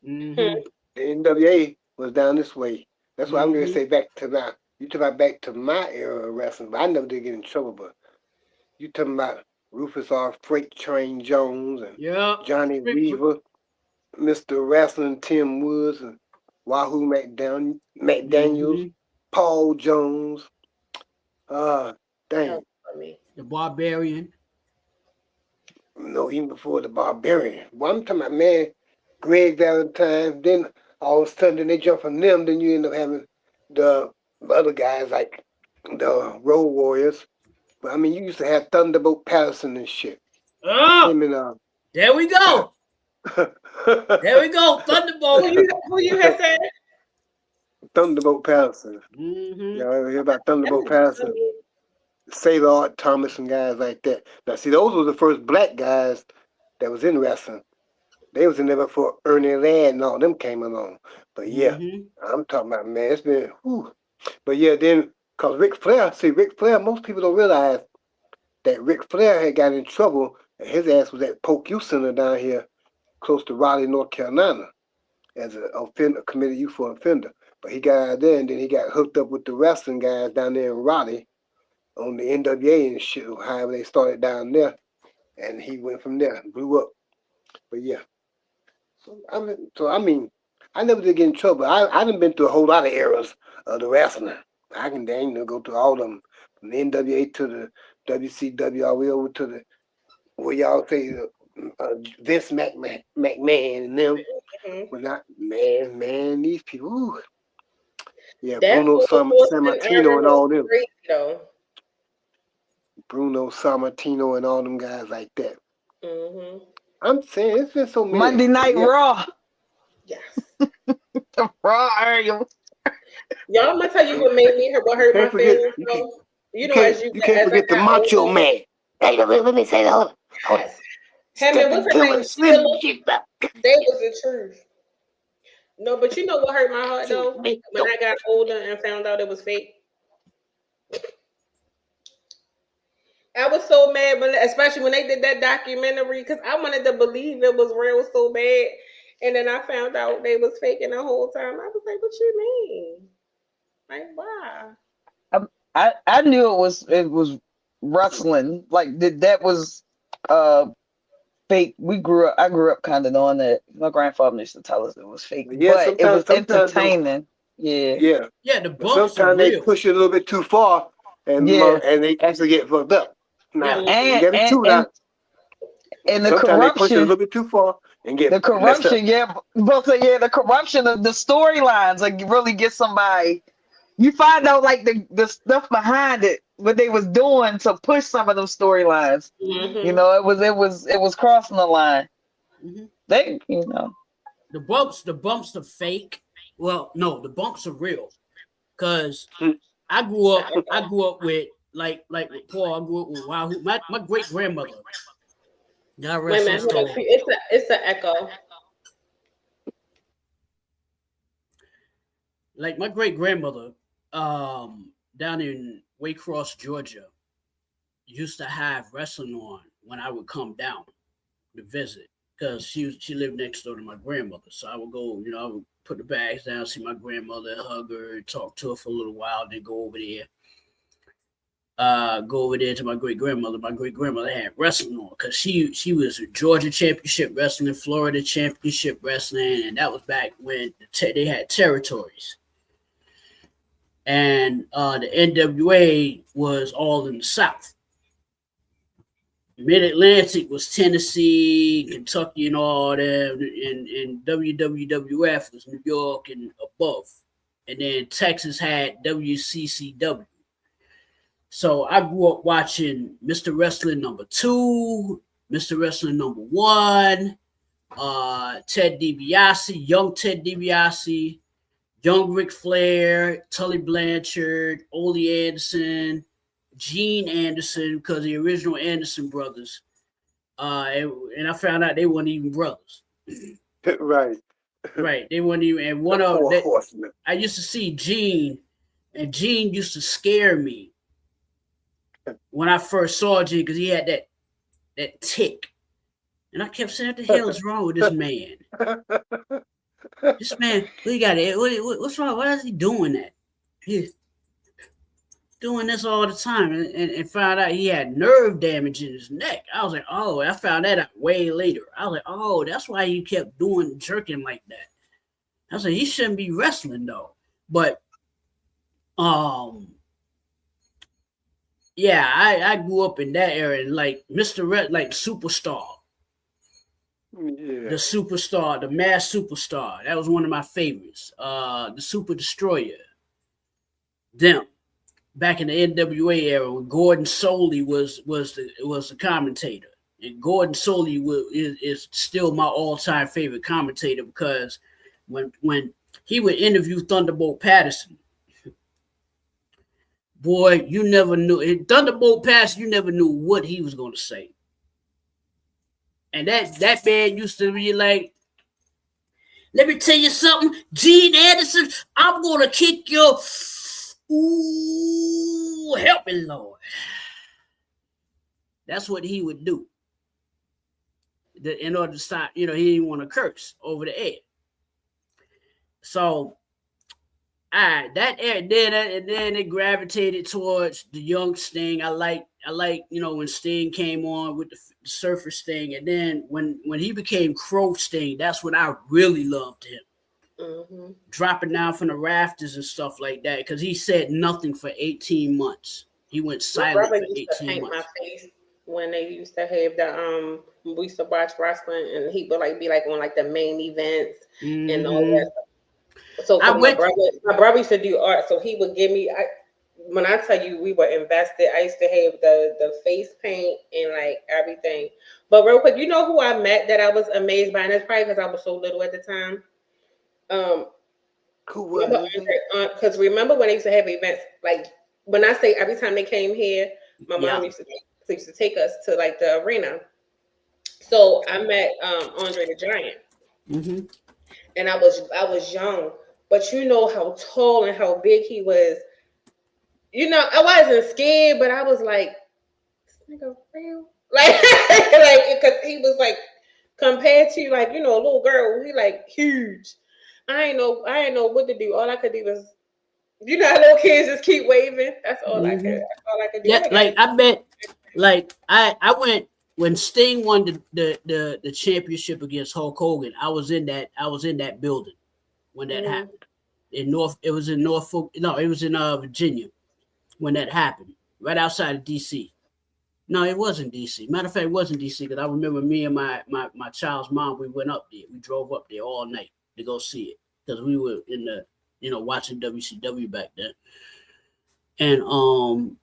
hmm Hmm. The NWA was down this way. That's why I'm going to hmm say back to my. You talking about back to my era of wrestling, but I never did get in trouble. But you talking about Rufus R. Freight Train Jones and Yeah. Johnny Weaver, Mr. Wrestling Tim Woods and Wahoo McDaniels, hmm Paul Jones. That Dang. was funny. The Barbarian. No, even before the Barbarian. Well, I'm talking about, man, Greg Valentine. Then all of a sudden, then they jump from them. Then you end up having the other guys like the Road Warriors. But I mean, you used to have Thunderbolt Patterson and shit. Oh, Him and there we go. There we go. Thunderbolt. Who you had said? Thunderbolt Patterson. hmm Y'all ever hear about That Thunderbolt was Patterson? funny. Sailor Art Thomas and guys like that. Now, see, those were the first black guys that was in wrestling. They was in there before Ernie Ladd and all them came along. But yeah, hmm I'm talking about, man, it's been, whew. But yeah, then, because Ric Flair, most people don't realize that Ric Flair had got in trouble and his ass was at Polk Youth Center down here close to Raleigh, North Carolina as a committed youth for offender. But he got out of there and then he got hooked up with the wrestling guys down there in Raleigh on the NWA and shit, however they started down there. And he went from there and blew up. But yeah. I mean, I never did get in trouble. I done been through a whole lot of eras of the wrestling. I can dang near go through all of them, from the NWA to the WCW, all the way over to the where y'all say Vince McMahon and them. Mhm. But not man, these people. Ooh. Yeah, That Bruno full Boston era Sammartino and was all them. crazy though. Bruno Sammartino and all them guys like that. Hmm. I'm saying it's been so many. Monday Night Yeah. Raw. Yes. The Raw area. Y'all, I'm gonna tell you what made me hurt. What hurt my Can't forget. feelings You though. You know, can't. as You can't as I forget the got Macho older, Man. Hey, let me say that. Hold on. yes. Him and what's her name? Sheila. They was the truth. No, but you know what hurt my heart though? When I got older and found out it was fake. I was so mad, when, especially when they did that documentary, because I wanted to believe it was real so bad, and then I found out they was faking the whole time. I was like, "What you mean? Like, why?" I knew it was wrestling. Like that was fake. I grew up kind of knowing that. My grandfather used to tell us it was fake, Yeah, but it was sometimes entertaining. Yeah. Yeah, the But bumps are sometimes they real. push it a little bit too far, and Yeah. and they actually get fucked up. Now, Yeah. you gotta be true now. And the Sometimes they push it a corruption, little bit too far and get the messed up. corruption, yeah, the corruption of the storylines, like really get somebody. You find out like the stuff behind it, what they was doing to push some of those storylines. Mm-hmm. You know, it was crossing the line. hmm They, The bumps are fake. Well, no, the bumps are real. Cause I grew up with like with Paul. I grew up with Wahoo. My great grandmother. God Wait a rest her minute, hold on. soul. It's an echo. Like my great grandmother, down in Waycross, Georgia, used to have wrestling on when I would come down to visit because she lived next door to my grandmother. So I would go, I would put the bags down, see my grandmother, hug her, talk to her for a little while, then go over there. Go over there to my great grandmother. My great grandmother had wrestling on because she was a Georgia Championship Wrestling, Florida Championship Wrestling, and that was back when they had territories. And the NWA was all in the South. Mid-Atlantic was Tennessee, Kentucky, and all that, and WWF was New York and above. And then Texas had WCCW. So I grew up watching Mr. Wrestling #2, Mr. Wrestling #1, Ted DiBiase, young Ted DiBiase, young Ric Flair, Tully Blanchard, Ole Anderson, Gene Anderson, because the original Anderson brothers. And I found out they weren't even brothers. Right. Right. They weren't even. And one of Four them, horsemen. I used to see Gene And Gene used to scare me when I first saw Gene because he had that tick. And I kept saying, what the hell is wrong with this man? This man, we got it. What's wrong? Why is he doing that? He's doing this all the time, and found out he had nerve damage in his neck. I was like, oh, I found that out way later. I was like, oh, that's why he kept jerking like that. I was like, he shouldn't be wrestling though. But yeah, I grew up in that era, like Mr. Red, like Superstar. Yeah. The Superstar, the Mass Superstar. That was one of my favorites. The Super Destroyer. Them. Back in the NWA era, when Gordon Soley was the commentator. And Gordon Soley is still my all-time favorite commentator because when he would interview Thunderbolt Patterson, boy, you never knew. Thunderbolt Patterson, you never knew what he was going to say. And that man used to be like, let me tell you something, Gene Anderson, I'm going to kick your... Ooh, help me, Lord. That's what he would do. In order to stop, he didn't want to curse over the air. So, then it gravitated towards the young Sting. I like, when Sting came on with the Surfer Sting, and then when he became Crow Sting, that's when I really loved him. Mm-hmm. Dropping down from the rafters and stuff like that, because he said nothing for 18 months. He went silent for 18 months. My face when they used to have the we used to watch wrestling, and he would be on the main events and all that stuff. So my brother used to do art, so he would give me. When I tell you we were invested, I used to have the face paint and everything. But real quick, you know who I met that I was amazed by, and that's probably because I was so little at the time. Cool. Because remember when they used to have events, when I say every time they came here, my mom used to take us to the arena. So I met Andre the Giant, mm-hmm. and I was young, but you know how tall and how big he was. I wasn't scared, but I was like, this nigga real, because he was compared to a little girl, he huge. I ain't know what to do. All I could do was, how little kids just keep waving. That's all I could. That's all I could do. Yeah, I bet. I went when Sting won the championship against Hulk Hogan. I was in that building when that happened. It was in Norfolk. No, it was in Virginia when that happened, right outside of DC. No, it wasn't DC. Matter of fact, it wasn't DC because I remember me and my child's mom. We went up there. We drove up there all night to go see it because we were in the watching WCW back then. And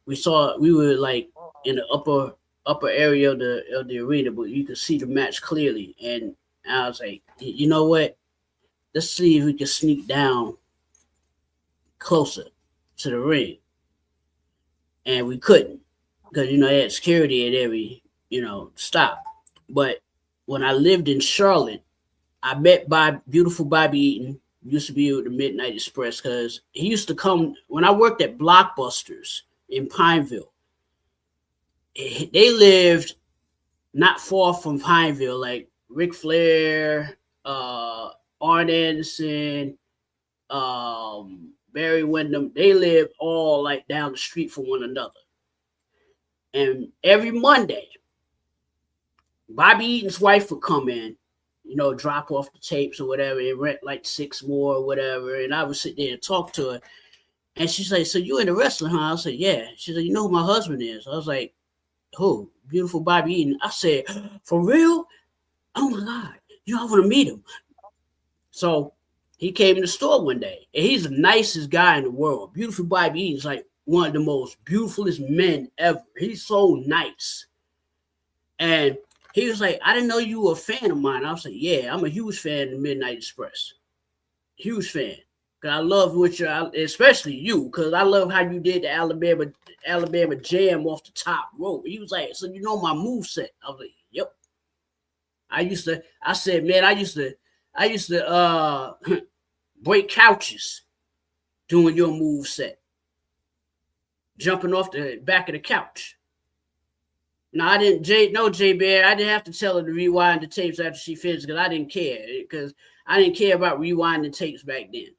we were in the upper area of the arena, but you could see the match clearly. And I was like, you know what? Let's see if we can sneak down closer to the ring. And we couldn't because they had security at every stop. But when I lived in Charlotte, I met beautiful Bobby Eaton. Used to be with the Midnight Express because he used to come when I worked at Blockbusters in Pineville. They lived not far from Pineville, like Ric Flair, Arn Anderson, Barry Windham. They lived all down the street from one another. And every Monday, Bobby Eaton's wife would come in, drop off the tapes or whatever, and rent 6 more or whatever. And I would sit there and talk to her. And she's like, so you into wrestling, huh? I said, yeah. She's like, you know who my husband is? I was like, who? Beautiful Bobby Eaton. I said, for real? Oh my God. I want to meet him. So he came in the store one day, and he's the nicest guy in the world. Beautiful Bobby Eaton's one of the most beautifulest men ever. He's so nice. And he was like, I didn't know you were a fan of mine. I was like, yeah, I'm a huge fan of the Midnight Express. Huge fan. Because I love especially you, because I love how you did the Alabama Jam off the top rope. He was like, so you know my moveset? I was like, yep. I used to break couches doing your moveset. jumping off the back of the couch. No, I didn't. J Bear. I didn't have to tell her to rewind the tapes after she finished because I didn't care. Because I didn't care about rewinding tapes back then.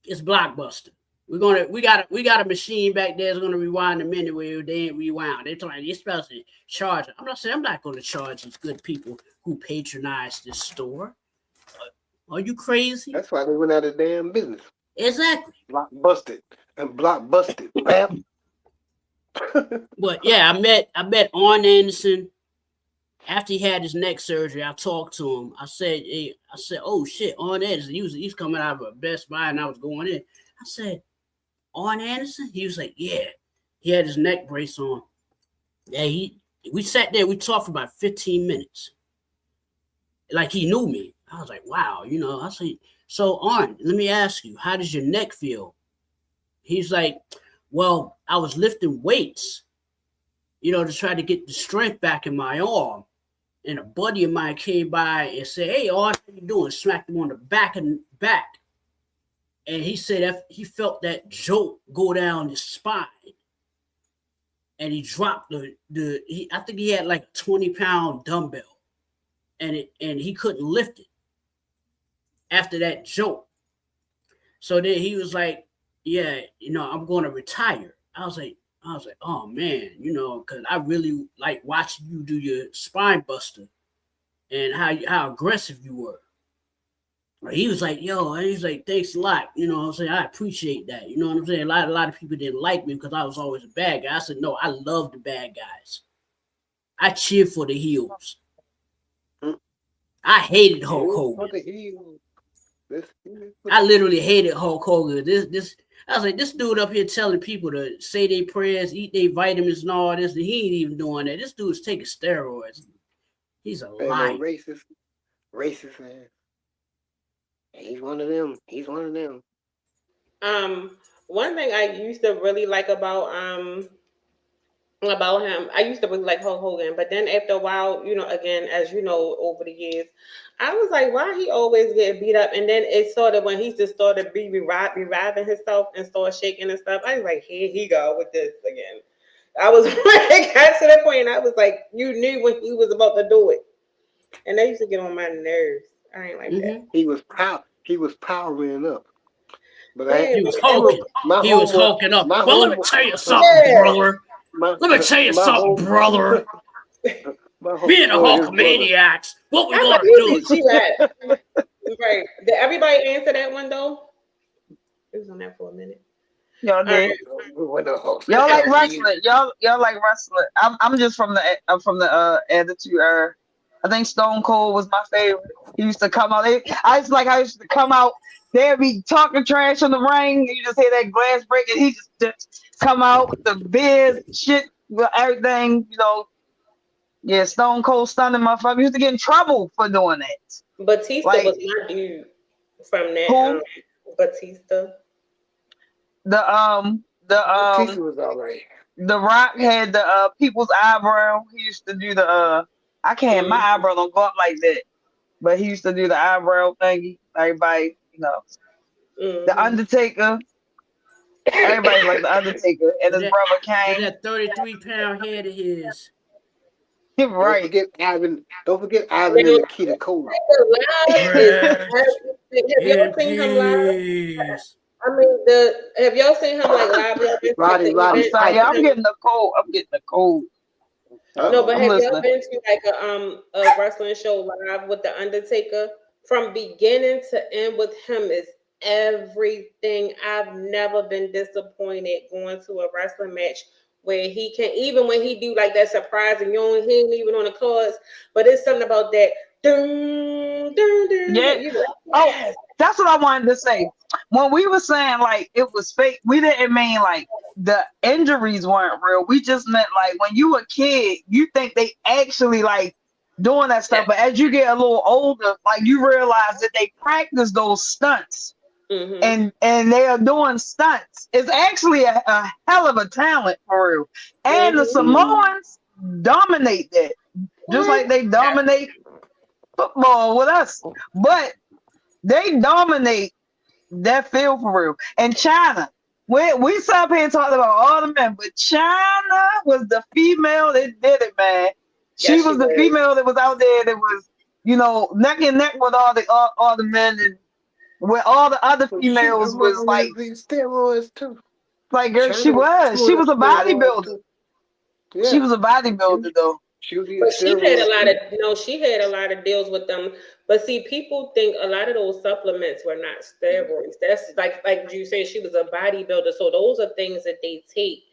It's Blockbuster. We got a machine back there that's gonna rewind them anyway. They ain't rewound. They're talking. You're supposed to charge it. I'm not gonna charge these good people who patronize this store. Are you crazy? That's why they went out of damn business. Exactly. Blockbusted and blockbusted. Bam. But yeah, I met Arn Anderson after he had his neck surgery. I talked to him. I said, oh shit, Arn Anderson. He's coming out of a Best Buy, and I was going in. I said, Arn Anderson? He was like, yeah. He had his neck brace on. Yeah, we sat there. We talked for about 15 minutes. Like he knew me. I was like, wow, I said, so Arn, let me ask you, how does your neck feel? He's like, well, I was lifting weights, to try to get the strength back in my arm. And a buddy of mine came by and said, hey, Arn, how you doing? Smacked him on the back. And he said he felt that jolt go down his spine. And he dropped I think he had like a 20-pound dumbbell. And he couldn't lift it after that jolt. So then he was like, yeah, I'm going to retire. I was like, oh man, because I really like watching you do your spine buster and how aggressive you were. He was like, thanks a lot. I'm saying? I appreciate that. You know what I'm saying? A lot of people didn't like me because I was always a bad guy. I said, no, I love the bad guys. I cheer for the heels. I hated Hulk Hogan. I literally hated Hulk Hogan. I was like, this dude up here telling people to say their prayers, eat their vitamins and all this, and he ain't even doing that. This dude's taking steroids. He's a liar. Racist man. He's one of them. One thing I used to really like about him, I used to really like Hulk Hogan, but then after a while, again, as you know, over the years, I was like, why he always get beat up? And then it sort of, when he just started reviving himself and started shaking and stuff, I was like, here he go with this again. I was like, got to the point, I was like, you knew when he was about to do it. And that used to get on my nerves. I ain't like that. He was powering up. But he was hulking. He was hulking up. Well, let me tell you something, brother. Let me tell you something, brother. Being a Hulkamaniacs, what we gonna do? Right. Did everybody answer that one though? It was on that for a minute. Y'all did. Y'all like wrestling. Y'all like wrestling. I'm just from the Attitude Era. I think Stone Cold was my favorite. He used to come out. I used to come out. They'd be talking trash on the ring. You just hear that glass break, and he just come out with the beers, shit, with everything. Yeah, Stone Cold stunning motherfucker. He used to get in trouble for doing that. Batista was my dude from that. Who? Batista. Batista was all right. The Rock had the people's eyebrow. He used to do the I can't. My eyebrow don't go up like that, but he used to do the eyebrow thingy. Everybody, the Undertaker. Everybody like the Undertaker, and his brother Kane. That 33-pound head of his. Right. Don't forget Ivan and Nikita Cole. Have y'all seen him live? I mean, have y'all seen him like live? Roddy. I'm getting the cold. No, but have y'all been to like a wrestling show live with the Undertaker? From beginning to end with him is everything. I've never been disappointed going to a wrestling match where he can, even when he do like that surprise and he ain't even on the cards, but it's something about that. Dun, dun, dun, yeah. Oh, that's what I wanted to say. When we were saying like it was fake, we didn't mean like the injuries weren't real. We just meant like when you were a kid, you think they actually like doing that stuff. But as you get a little older, like you realize that they practice those stunts. And they are doing stunts. It's actually a hell of a talent for real. And the Samoans dominate that. Just like they dominate football with us. But they dominate that field for real. And China, we sat up here and talked about all the men, but China was the female that did it, man. She Yes, she was the was. female that was out there that was, neck and neck with all the men, and where all the other Well, shoot, her females was mom like, used steroids too. girl, she China was was. She doing was a steroids bodybuilder. too. She Yeah, was a bodybuilder though. she was eating But she had a steroids lot too. of she had a lot of deals with them. But see, people think a lot of those supplements were not steroids. That's like you said, she was a bodybuilder. So those are things that they take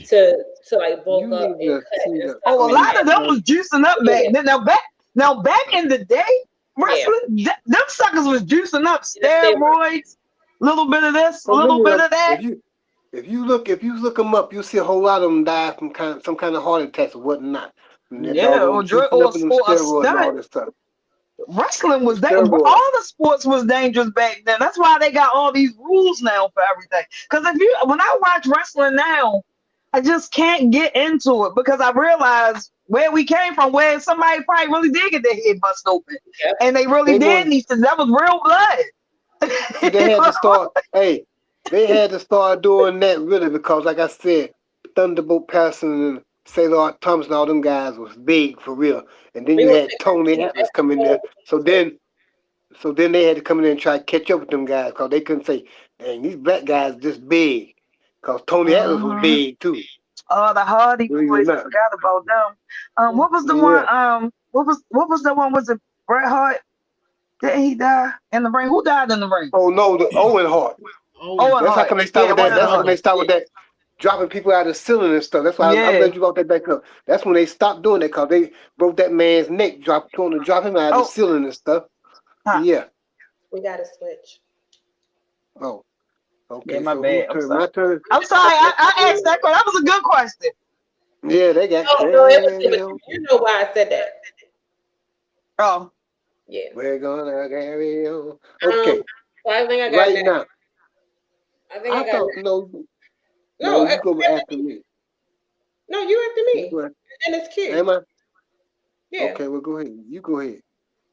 to like You bulk up need and to cut see and the stuff Oh, a like lot of them that. was juicing up back Yeah, then. Now back in the day, yeah. wrestling, them suckers was juicing up Yes, they were. steroids, a little bit of this, a oh little many bit of of that. if you look them up, you'll see a whole lot of them die from some kind of heart attacks or whatnot. And that Yeah, doggone juicing up in them or a steroids and all stunt. this stuff. Wrestling The was that. All steroids. the sports was dangerous back then. That's why they got all these rules now for everything. Because when I watch wrestling now, I just can't get into it because I realize where we came from, where somebody probably really did get their head bust open, Yep. and they really They did going need to. That was real blood. see they had to start hey, they had to start doing that really because like I said, Thunderbolt Patterson and Sailor Thompson, all them guys was big for real. And then We you gonna had take that Tony to Atlas come in there. So then they had to come in there and try to catch up with them guys because they couldn't say, dang, these black guys just big. Because Tony Atlas was Mhm. big too. Oh, the Hardy Believe it or Boys. I not. forgot about them. What was the one? Yeah. What was the one? Was it Bret Hart? Didn't he die in the ring? Who died in the ring? Oh no, the Owen Hart. Oh, Owen That's how Hart. come they start Yeah, with one that. of That's how them. come they start with that dropping people out of the ceiling and stuff. That's why I'm Yeah. glad you brought that back up. That's when they stopped doing that because they broke that man's neck, trying to drop him out of the Oh, ceiling and stuff. huh. Yeah. We gotta switch. Oh, Yeah, okay. my So whose bad. I'm turn? My sorry. turn. I'm sorry. I asked that question. That was a good question. Yeah, they got Oh no, it was carry but on. you know why I said that. Oh, Yeah. We're gonna carry on. Um, Okay, so I think I got right next. now. I think I I got thought next. no, No, you go after me. no, you after You me. go after, And it's cute. am I? Yeah. Okay, well go ahead. You go ahead.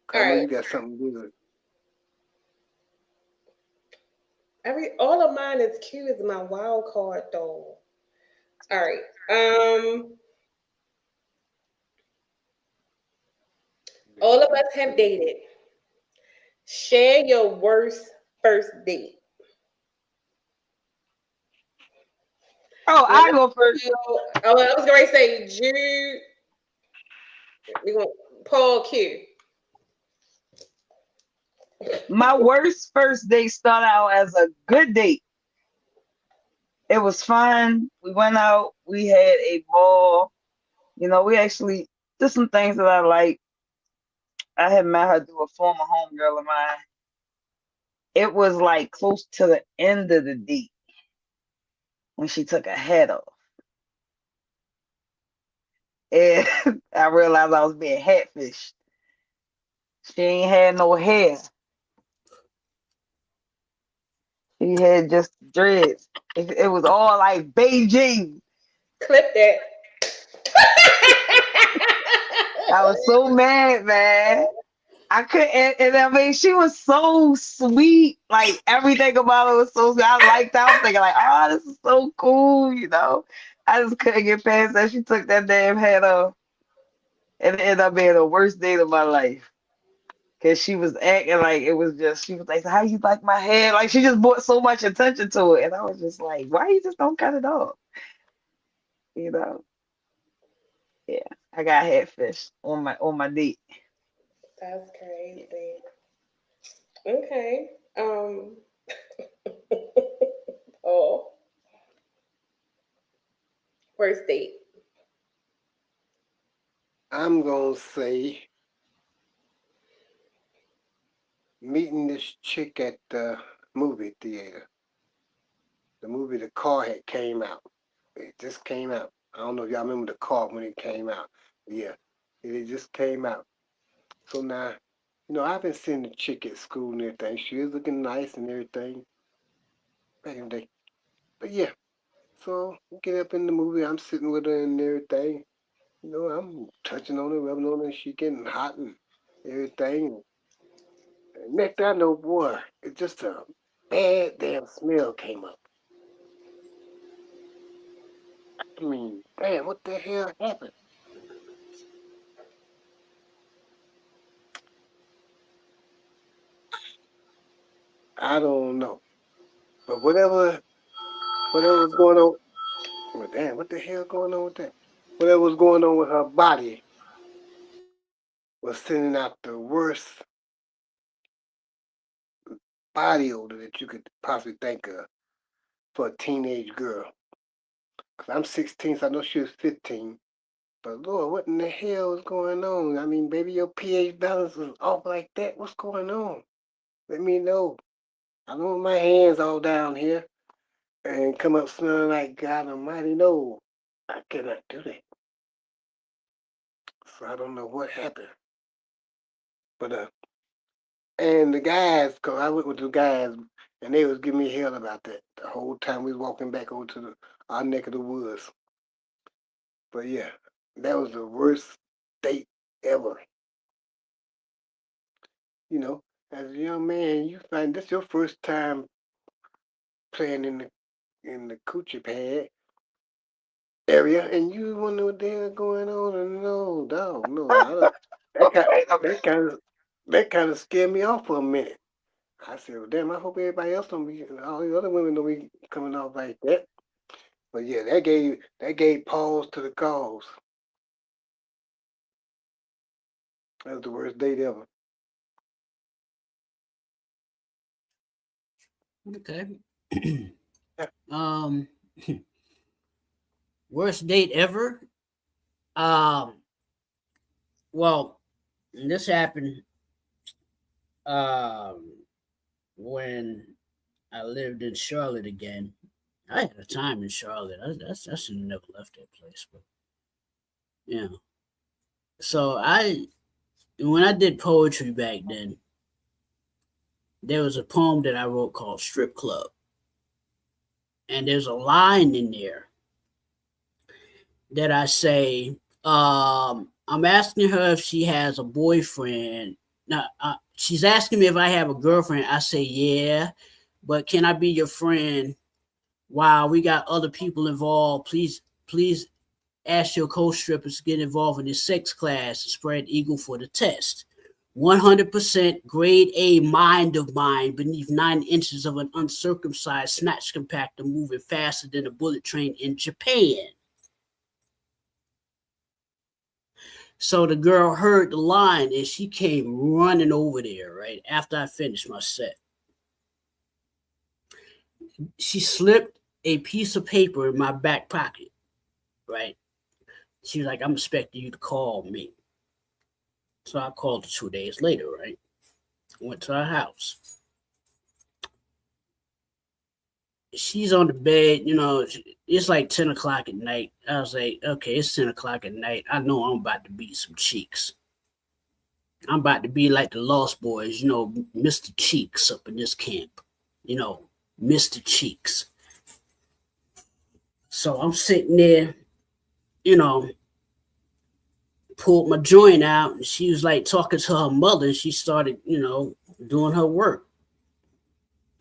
'Cause All I know right. you got something good. All of mine is cute as my wild card though. All right. All of us have dated. Share your worst first date. oh, Now, I go first. I was going to say Jude. We going Paul Q. My worst first date started out as a good date. It was fun. We went out. We had a ball. We actually did some things that I like. I had met her through a former homegirl of mine. It was like close to the end of the date when she took her head off. And I realized I was being catfished. She ain't had no hair. She had just dreads. It was all like Beijing. Clip that. I was so mad, man. I couldn't, and I mean, she was so sweet. Like everything about her was so sweet. I liked her. I was thinking, like, oh, this is so cool. I just couldn't get past that. She took that damn head off, and it ended up being the worst date of my life. Cause she was acting like it was just, she was like, how you like my hair? Like she just brought so much attention to it. And I was just like, why you just don't cut it off? You know? Yeah. I got catfish on my date. That's crazy. Okay. Oh, first date. I'm gonna say meeting this chick at the movie theater. The movie The Car had came out. It just came out. I don't know if y'all remember The Car when it came out. Yeah, it just came out. So now, I've been seeing the chick at school and everything. She is looking nice and everything back in the day. But yeah, so we get up in the movie. I'm sitting with her and everything. I'm touching on her, rubbing on her. She getting hot and everything. And next thing I know, boy, it's just a bad damn smell came up. I mean, damn, what the hell happened? I don't know. But whatever was going on, well, damn, what the hell going on with that? Whatever was going on with her body was sending out the worst body odor that you could possibly think of for a teenage girl. Cause I'm 16, so I know she was 15. But Lord, what in the hell is going on? I mean, baby, your pH balance is off like that. What's going on? Let me know. I don't want my hands all down here and come up smelling like God Almighty. No, I cannot do that. So I don't know what happened. But and the guys, cause I went with the guys, and they was giving me hell about that the whole time we was walking back over to our neck of the woods. But yeah, that was the worst date ever. You know, as a young man, you find this your first time playing in the coochie pad area, and you wonder what the hell going on. And no, dog, no, I don't, that kind of scared me off for a minute. I said, well, damn, I hope everybody else don't be, all the other women don't be coming off like that. But yeah, that gave pause to the cause. That was the worst date ever. Okay. Worst date ever. Well, this happened when I lived in Charlotte again. I had a time in Charlotte. I should have never left that place, but yeah. So when I did poetry back then, there was a poem that I wrote called Strip Club. And there's a line in there that I say, I'm asking her if she has a boyfriend. Now, she's asking me if I have a girlfriend. I say, yeah, but can I be your friend while we got other people involved? Please ask your co-strippers to get involved in this sex class and spread eagle for the test. 100% grade A mind of mine beneath 9 inches of an uncircumcised snatch compactor moving faster than a bullet train in Japan. So the girl heard the line and she came running over there, right, after I finished my set. She slipped a piece of paper in my back pocket, right? She was like, I'm expecting you to call me. So I called her 2 days later, right? Went to her house. She's on the bed, it's like 10 o'clock at night. I was like, okay, it's 10 o'clock at night. I know I'm about to beat some cheeks. I'm about to be like the Lost Boys, Mr. Cheeks up in this camp. Mr. Cheeks. So I'm sitting there, pulled my joint out, and she was like talking to her mother, and she started, doing her work.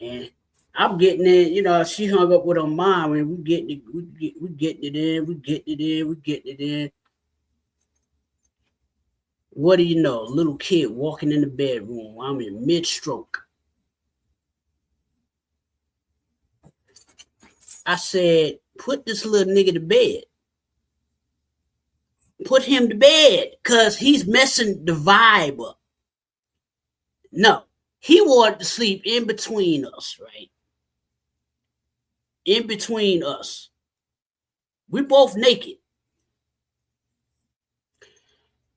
And I'm getting in, she hung up with her mom, and we getting it in. What do you know? A little kid walking in the bedroom. I'm in mid-stroke. I said, put this little nigga to bed. Put him to bed, because he's messing the vibe up. No, he wanted to sleep in between us, right? In between us. We both naked.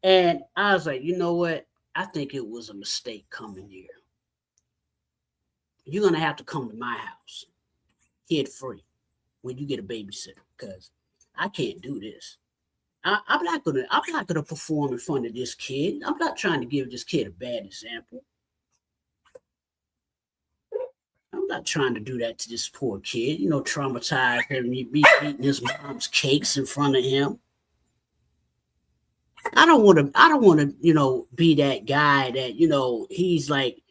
And I was like, you know what? I think it was a mistake coming here. You're going to have to come to my house, kid free, when you get a babysitter, because I can't do this. I'm not gonna perform in front of this kid. I'm not trying to give this kid a bad example. I'm not trying to do that to this poor kid, traumatize him, be eating his mom's cakes in front of him. I don't want to, be that guy that, he's like,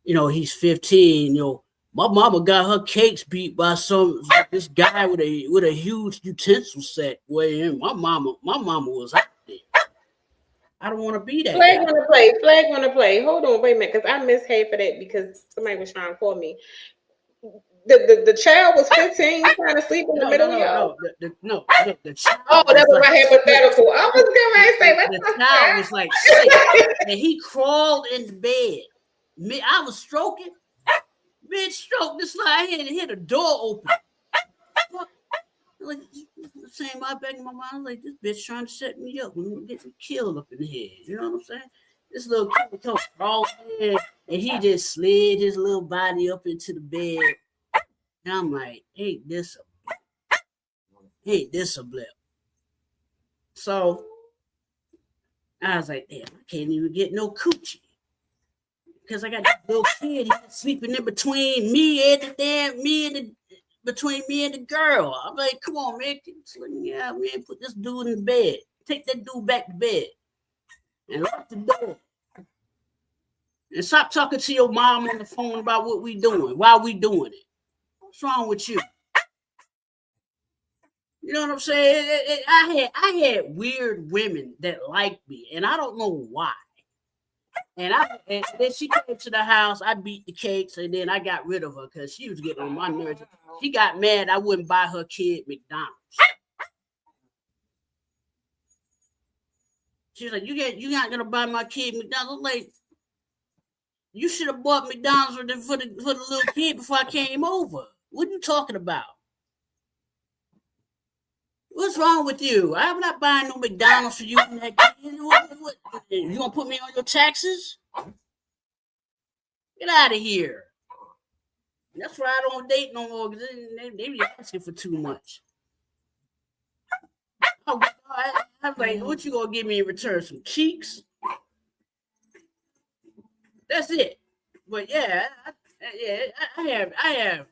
he's 15, My mama got her cakes beat by this guy with a huge utensil set. Where my mama was out there. I don't want to be that Flag guy. wanna play. Flag wanna play. Hold on, wait a minute, because I missed half of that because somebody was trying to call me. The child was 15 trying to sleep in the middle, y'all. The child. Oh, that was like, my hypothetical. I was getting ready to say, the let's child was like 6, and he crawled in the bed. Me, I was stroking. Mid-stroke, this like I had to hear the door open. Like saying my back in my mind, like this bitch trying to set me up and get me killed up in the head. You know what I'm saying? This little kid comes crawling in, and he just slid his little body up into the bed. And I'm like, ain't this a blip? So I was like, damn, I can't even get no coochie. Because I got this little kid sleeping in between me and the girl. I'm like, come on, man. Let me out, man. Put this dude in bed. Take that dude back to bed. And lock the door. And stop talking to your mom on the phone about what we doing. Why we doing it? What's wrong with you? You know what I'm saying? I had weird women that liked me, and I don't know why. And then she came to the house. I beat the cakes, and then I got rid of her because she was getting on my nerves. She got mad I wouldn't buy her kid McDonald's. She was like, "You're not gonna buy my kid McDonald's." Like, you should have bought McDonald's for the little kid before I came over. What are you talking about? What's wrong with you? I'm not buying no McDonald's for you and that kid. What? You gonna put me on your taxes? Get out of here. That's why I don't date no more, because they be asking for too much. I'm like, what you gonna give me in return? Some cheeks? That's it. But yeah, I have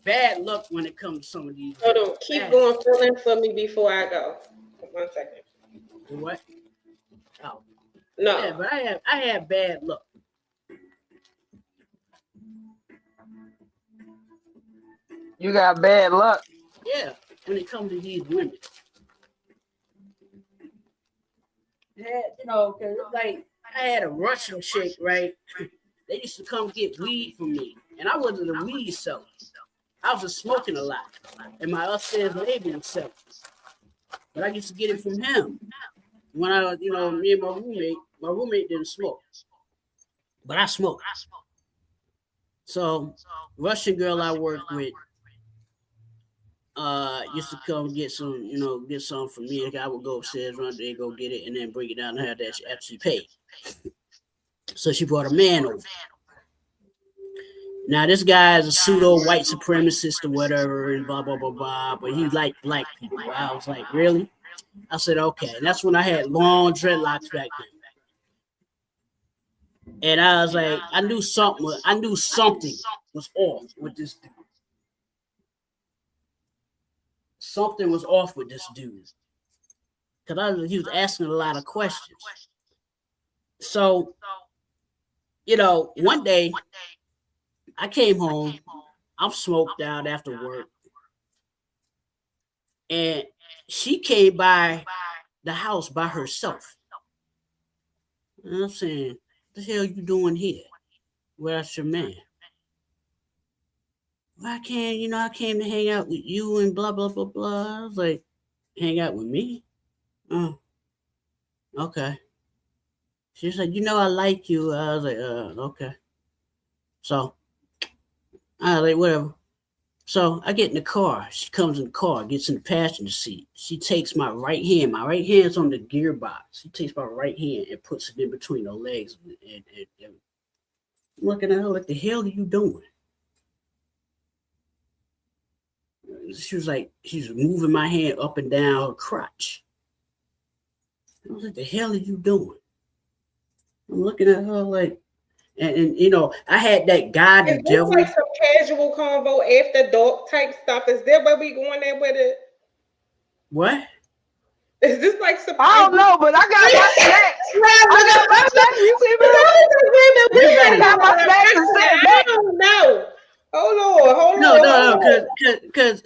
bad luck when it comes to some of these. Hold on, keep going, fill in for me before I go. 1 second. What? Oh. No. Yeah, but I have bad luck. You got bad luck. Yeah, when it comes to these women. Yeah, you know, because like I had a Russian chick, right? They used to come get weed from me, and I wasn't a weed seller. I was just smoking a lot, and my upstairs neighbor was selling. But I used to get it from him. When I, you know, me and my roommate didn't smoke, but I smoked. So, Russian girl I worked with used to come get some from me. I would go upstairs, run there, go get it, and then bring it down and have that she actually paid. So she brought a man over. Now this guy is a pseudo white supremacist or whatever, and blah blah blah blah. But he liked black people. I was like, really? I said, okay. And that's when I had long dreadlocks back then. And I was like, I knew something was off with this dude. Something was off with this dude. Because he was asking a lot of questions. So, you know, one day I came home, I'm smoked out after work. And she came by the house by herself. And I'm saying, what the hell you doing here? Where's your man? Well, I came to hang out with you and blah, blah, blah, blah. I was like, hang out with me? Oh, okay. She said, I like you. I was like, okay. So, I was like, whatever. So I get in the car. She comes in the car, gets in the passenger seat. She takes my right hand. My right hand's on the gearbox. She takes my right hand and puts it in between her legs. And I'm looking at her like, the hell are you doing? She was like, she's moving my hand up and down her crotch. I was like, the hell are you doing? I'm looking at her like, and you know, I had that God Is the this devil. like some casual convo after dark type stuff? Is that where we going there with it? What? Is this like some? I don't know, but I got my snacks. I got my snacks. You see me? I got my snacks and sitting back. Hold No, on.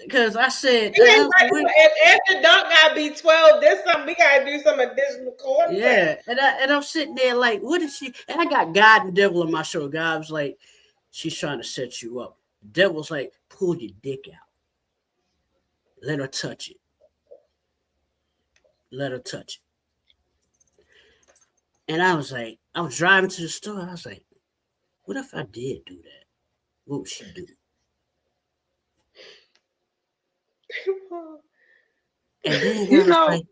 cause I said, We ain't got to, if after dunk gotta be 12, this something we gotta do some additional content. yeah, and I'm sitting there like, what is she? And I got God and devil on my show. God was like, she's trying to set you up. The devil's like, pull your dick out, let her touch it, let her touch it. And I was like, I was driving to the store. I was like, what if I did do that? What would she do? And then You I was know, like,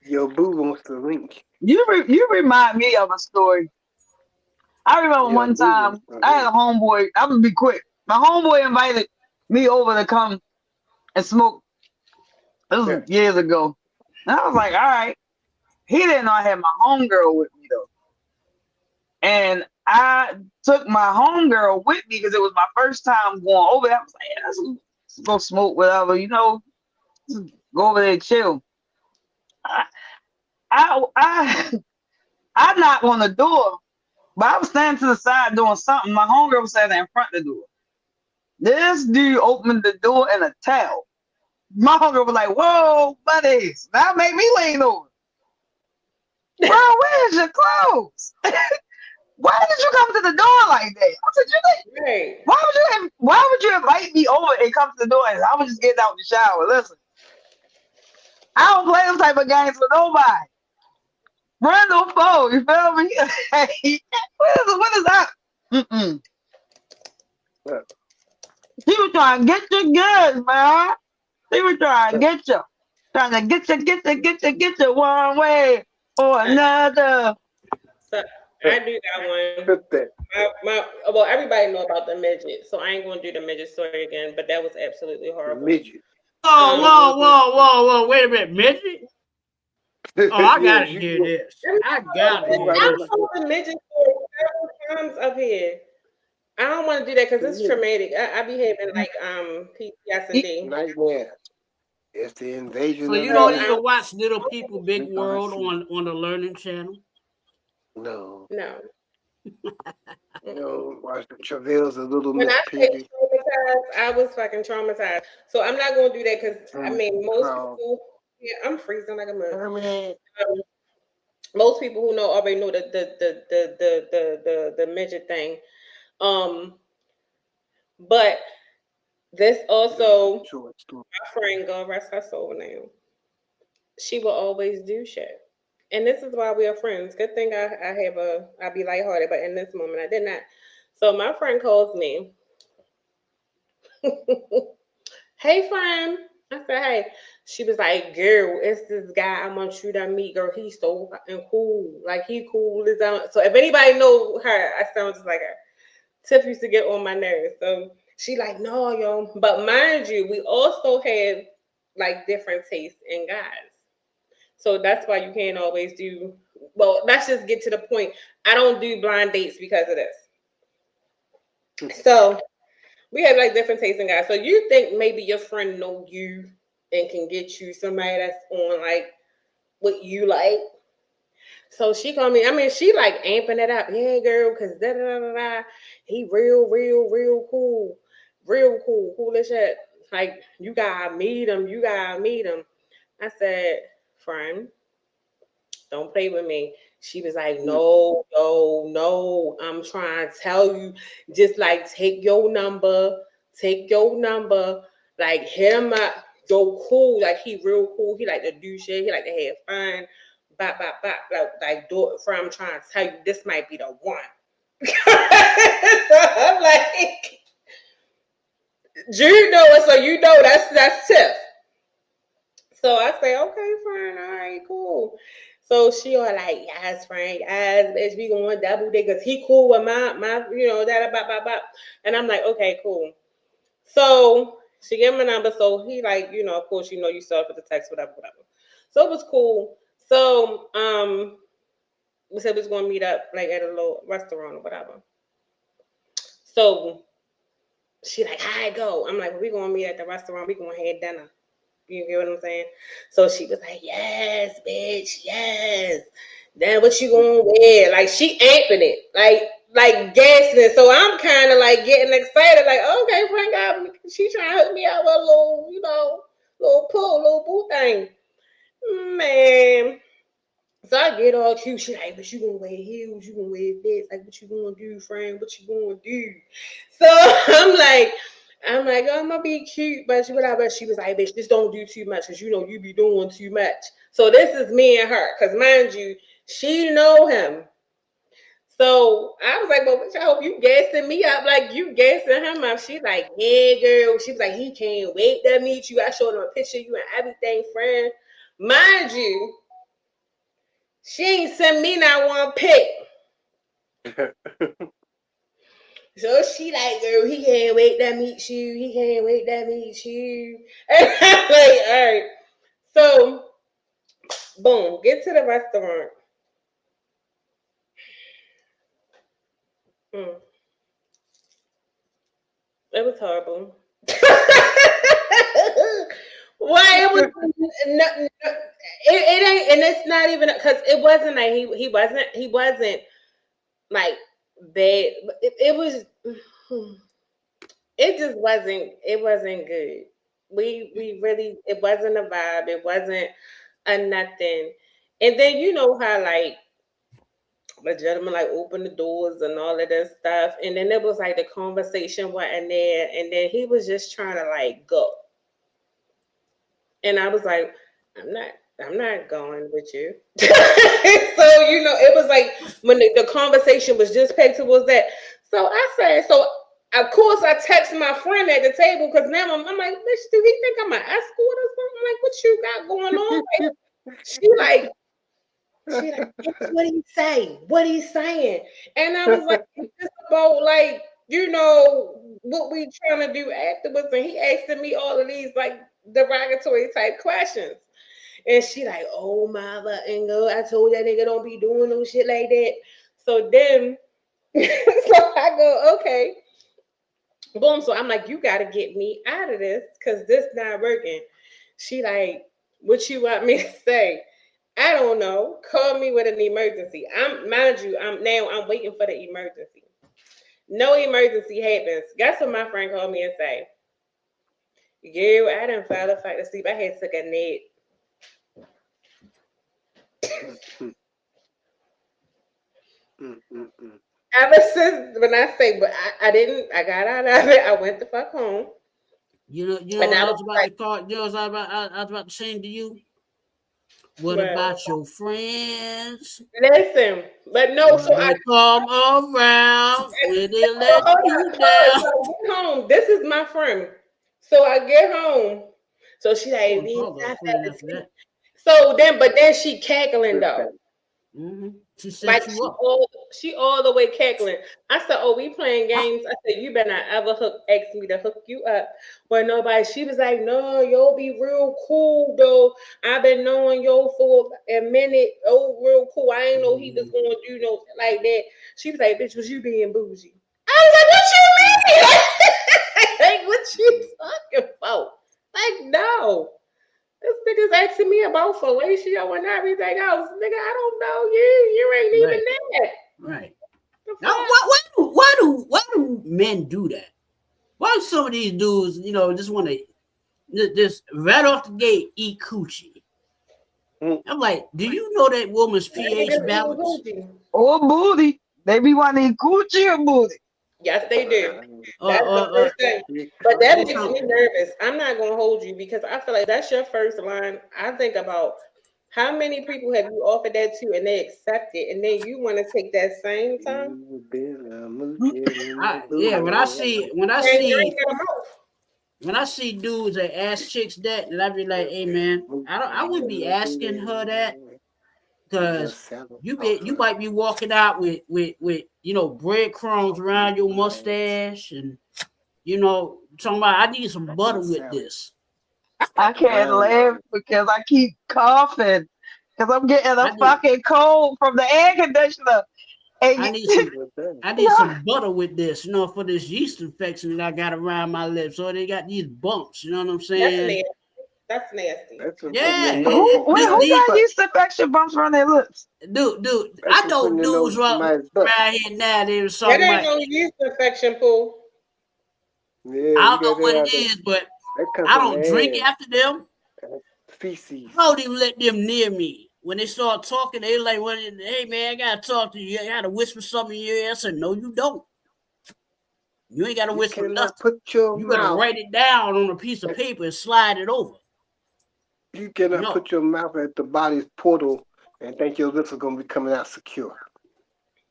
Your boo wants to link. you remind me of a story. I remember Your one boo time wants to I had a link. homeboy. I'm gonna be quick. My homeboy invited me over to come and smoke. This Yeah. was years ago. And I was like, all right. He didn't know I had my homegirl with me though. And I took my homegirl with me because it was my first time going over there. I was like, yeah, let's go smoke, whatever, just go over there and chill. I I I knocked on the door, but I was standing to the side doing something. My homegirl was standing in front of the door. This dude opened the door in a towel. My homegirl was like, whoa, buddies. That made me lean over. Bro, where's your clothes? Why did you come to the door like that? I said, Right. why would you invite me over and come to the door and I was just getting out the shower? Listen, I don't play them type of games with nobody. Run no foe, you feel me? What is that? Mm-mm. Yeah. He was trying to get your goods, man. He was trying to get you. Trying to get you one way or another. So I do that one. Flip that. Well, everybody know about the midget, so I ain't gonna do the midget story again. But that was absolutely horrible. Midget. whoa, wait a minute, midget? Oh, I Yeah, gotta you hear go. this. I gotta hear I this. told the midget story several times up here. I don't want to do that because it's traumatic. I be having like PTSD. Nightmare. It's the invasion So of you the don't night. even watch Little People Big We gonna World see. on the Learning Channel? No. No. No. Watch the travails of little When Miss I say Piggy. traumatized, I was fucking traumatized. So I'm not gonna do that because I mean most Crown. people. Yeah, I'm freezing like a mug. Herman. Most people who know already know the midget thing. But this also Short story. my friend, God rest her soul now. She will always do shit. And this is why we are friends. Good thing I be lighthearted, but in this moment I did not. So my friend calls me. Hey friend. I said, hey. She was like, girl, it's this guy I want you to meet, girl. He's so fucking cool. Like he cool as so if anybody know her, I sound just like her. Tiff used to get on my nerves. So she like, no, yo. But mind you, we also have like different tastes in guys. So that's why you can't always do well, let's just get to the point. I don't do blind dates because of this. So we have like different tastes in guys. So you think maybe your friend know you and can get you somebody that's on like what you like. So she called me. I mean, she like amping it up. Yeah, girl, cause da da da da. He real cool, cool as shit. Like you gotta meet him. You gotta meet him. I said, friend, don't play with me. She was like, no, no. I'm trying to tell you, just like take your number, like hit him up. Yo, cool, like he real cool. He like to do shit. He like to have fun. Bop. Like do it. From I'm trying to tell you, this might be the one. So I'm like, you know it, so you know that's Tiff. So I say, okay, fine, all right, cool. So she all like, yes, Frank, yes, bitch, we going double date because he cool with my that bop. And I'm like, okay, cool. So she gave him a number. So he like, of course, you saw it for the text, whatever. So it was cool. So we said we was gonna meet up like at a little restaurant or whatever. So she like, I go. I'm like, well, we gonna meet at the restaurant. We gonna have dinner. You get what I'm saying? So she was like, yes, bitch, yes. Then what you gonna wear? Like she amping it. like gassing it. So I'm kind of like getting excited, like, okay, Frank, she trying to hook me up with a little, little pull, little boo thing. Man. So I get all cute. She like, but you gonna wear heels, you gonna wear this. Like, what you gonna do, Frank? What you gonna do? So I'm like, oh, I'm gonna be cute, but she was like, bitch, just don't do too much, cause you be doing too much. So this is me and her, cause mind you, she know him. So I was like, well, bitch, I hope you gassing me up like you gassing him up. She's like, yeah, girl. She was like, he can't wait to meet you. I showed him a picture of you and everything, friend. Mind you, she ain't sent me not one pic. So she like, girl, he can't wait to meet you. He can't wait to meet you. And I'm like, all right. So, boom, get to the restaurant. It was horrible. Why it was it ain't, and it's not even because it wasn't like he wasn't like bad. It was it just wasn't good. We really, it wasn't a vibe. It wasn't a nothing. And then you know how like the gentleman like opened the doors and all of this stuff, and then it was like the conversation wasn't there, and then he was just trying to like go. And I was like, I'm not going with you. So, it was like when the conversation was just pegged towards that. So I said, so of course I text my friend at the table because now I'm like, bitch, do he think I'm an escort or something? Like, what you got going on? Like, she like, what he say? What he saying? And I was like, it's just about like, what we trying to do afterwards. And he asking me all of these like derogatory type questions. And she like, oh my Ingo, I told that nigga don't be doing no shit like that. So then so I go, okay. Boom. So I'm like, you gotta get me out of this because this not working. She like, what you want me to say? I don't know. Call me with an emergency. I'm waiting for the emergency. No emergency happens. Guess what my friend called me and say? Girl, I didn't fall asleep to sleep. I had took a nap. Ever since when I say, but I didn't, I got out of it. I went the fuck home. What I was about to say to you. What about your friends? Listen, but no, so I come around when they let you down. So I get home. This is my friend. So I get home. So she like, so then she cackling though. Mm-hmm. She set like you up. She all the way cackling. I said, oh, we playing games. I said, you better not ever ask me to hook you up with nobody. She was like, no, yo be real cool though. I've been knowing yo for a minute. Oh, real cool. I ain't know he was going to do no like that. She was like, bitch, was you being bougie? I was like, what you mean? Like, what you talking about? Like, no. This nigga's asking me about fellatio and everything else. Nigga, I don't know you. You ain't even that. Right. Now, why do men do that? Why do some of these dudes, just want to just right off the gate eat coochie? I'm like, do you know that woman's pH balance? Or booty. They be wanting coochie or booty. Yes, they do. That's the first thing. But that makes me nervous. I'm not going to hold you because I feel like that's your first line. I think about how many people have you offered that to and they accept it, and then you want to take that same time? When I see dudes that ask chicks that, and I be like, hey man, I wouldn't be asking her that. Because you might be walking out with breadcrumbs around your mustache and talking about I need some butter with this. I can't laugh because I keep coughing because I'm getting a fucking cold from the air conditioner. And I need some butter with this, for this yeast infection that I got around my lips. So they got these bumps, you know what I'm saying? That's nasty. That's a Yeah. Who These- got yeast infection bumps around their lips? Dude, That's I know putting in dudes somebody's butt. right here now. They was That talking ain't about. no yeast infection, Pooh. Yeah, I you don't know got what that it is, but That comes I from don't the drink ass. after them. Feces. I don't even let them near me. When they start talking, they like, well, hey man, I gotta talk to you. I gotta whisper something in your ear. I said, no, you don't. You ain't gotta You whisper cannot nothing. put your You better mouth. write it down on a piece of paper and slide it over. You cannot No. put your mouth at the body's portal and think your lips are gonna be coming out secure.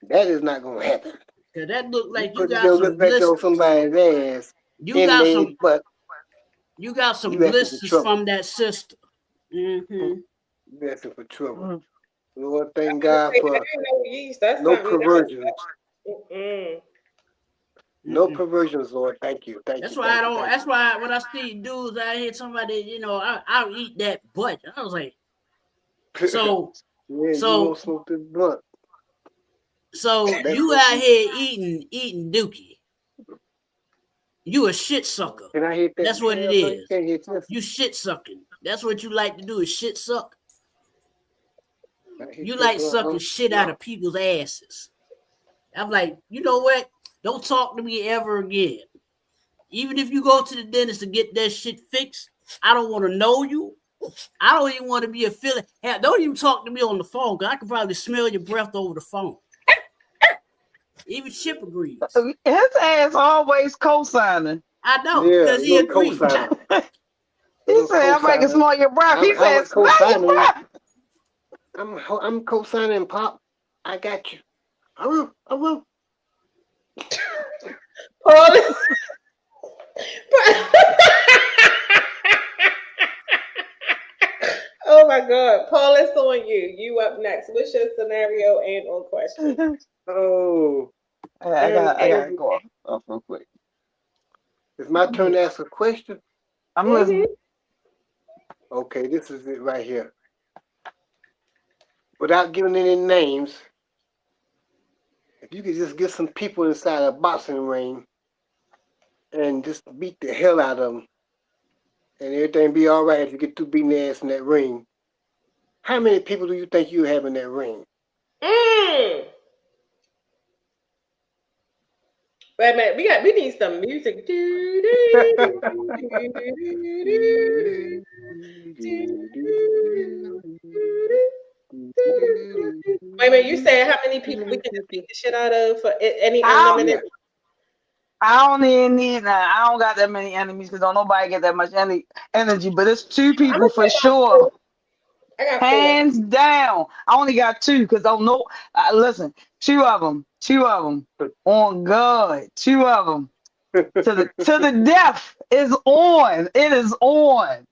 That is not gonna happen. Cause that look like you Put got your some lips back on blisters. somebody's ass You in got their some. butt. You got some You asking for blisters trouble. from that sister. Mm-hmm. You asking for trouble. Mm. Lord, thank That God ain't for no yeast. That's no something perversions. Mm-mm. No perversions, Lord. Thank you. Thank That's you. why Thank I you. don't. Thank That's why when I see dudes out here, somebody, I'll eat that butt. I was like, you. so Yeah, you So- won't smoke this blunt. That's you what out here eating dookie. You a shit sucker. Can I hit that? That's what it Hell no, is. you can't hit this. You shit sucking. That's what you like to do is shit suck. I hit You that like blunt, sucking huh? shit out of people's asses. I'm like, you know what? Don't talk to me ever again. Even if you go to the dentist to get that shit fixed, I don't want to know you. I don't even want to be affiliated. Hell, don't even talk to me on the phone, because I can probably smell your breath over the phone. Even Chip agrees. His ass always co-signing. I know, Yeah, because he little agrees. cosigner. He Little said, "I'm making cosigner. smell your breath." He I said, was "Smell your co-signing. breath." I'm co-signing, Pop. I got you. I will. Paul. Oh my God, Paul, it's on you. You up next. What's your scenario and or question? Oh, I gotta go off real quick. it's my turn to ask a question. I'm listening. Okay, this is it right here. Without giving any names, if you could just get some people inside a boxing ring and just beat the hell out of them, and everything be all right if you get through beating their ass in that ring, how many people do you think you have in that ring? Wait a minute, we need some music. Wait a minute, you said how many people we can just beat the shit out of for any unlimited? I don't even need that. I don't got that many enemies because don't nobody get that much energy. But it's two people for sure. I got Hands down. I only got two because don't know. Listen, two of them on God. Two of them to the death is on. It is on.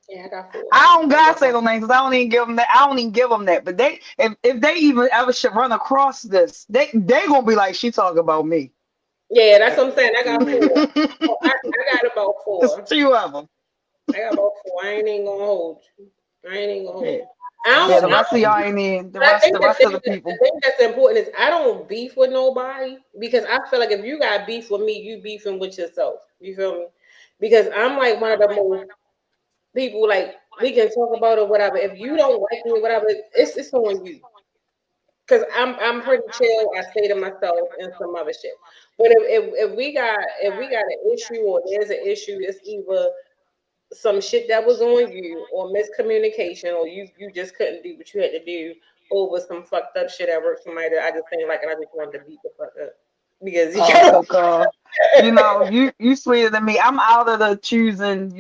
Yeah, I got 4. I don't gotta say no names because I don't even give them that. I don't even give them that. But they, if they even ever should run across this, they gonna be like, she talking about me. Yeah, that's what I'm saying. I got 4. Oh, I got about 4. It's two of them. I got about 4. I ain't even gonna hold you. I The don't. rest of y'all ain't in. The I rest think of the people. The thing that's important is I don't beef with nobody because I feel like if you got beef with me, you beefing with yourself. You feel me? Because I'm like one of the most people like we can talk about it, whatever. If you don't like me, whatever, it's on you. Cause I'm pretty chill. I stay to myself and some other shit. But if we got an issue or there's an issue, it's either some shit that was on you or miscommunication or you just couldn't do what you had to do over some fucked up shit at work. Somebody that I just think like and I just wanted to beat the fuck up because you sweeter than me. I'm out of the choosing,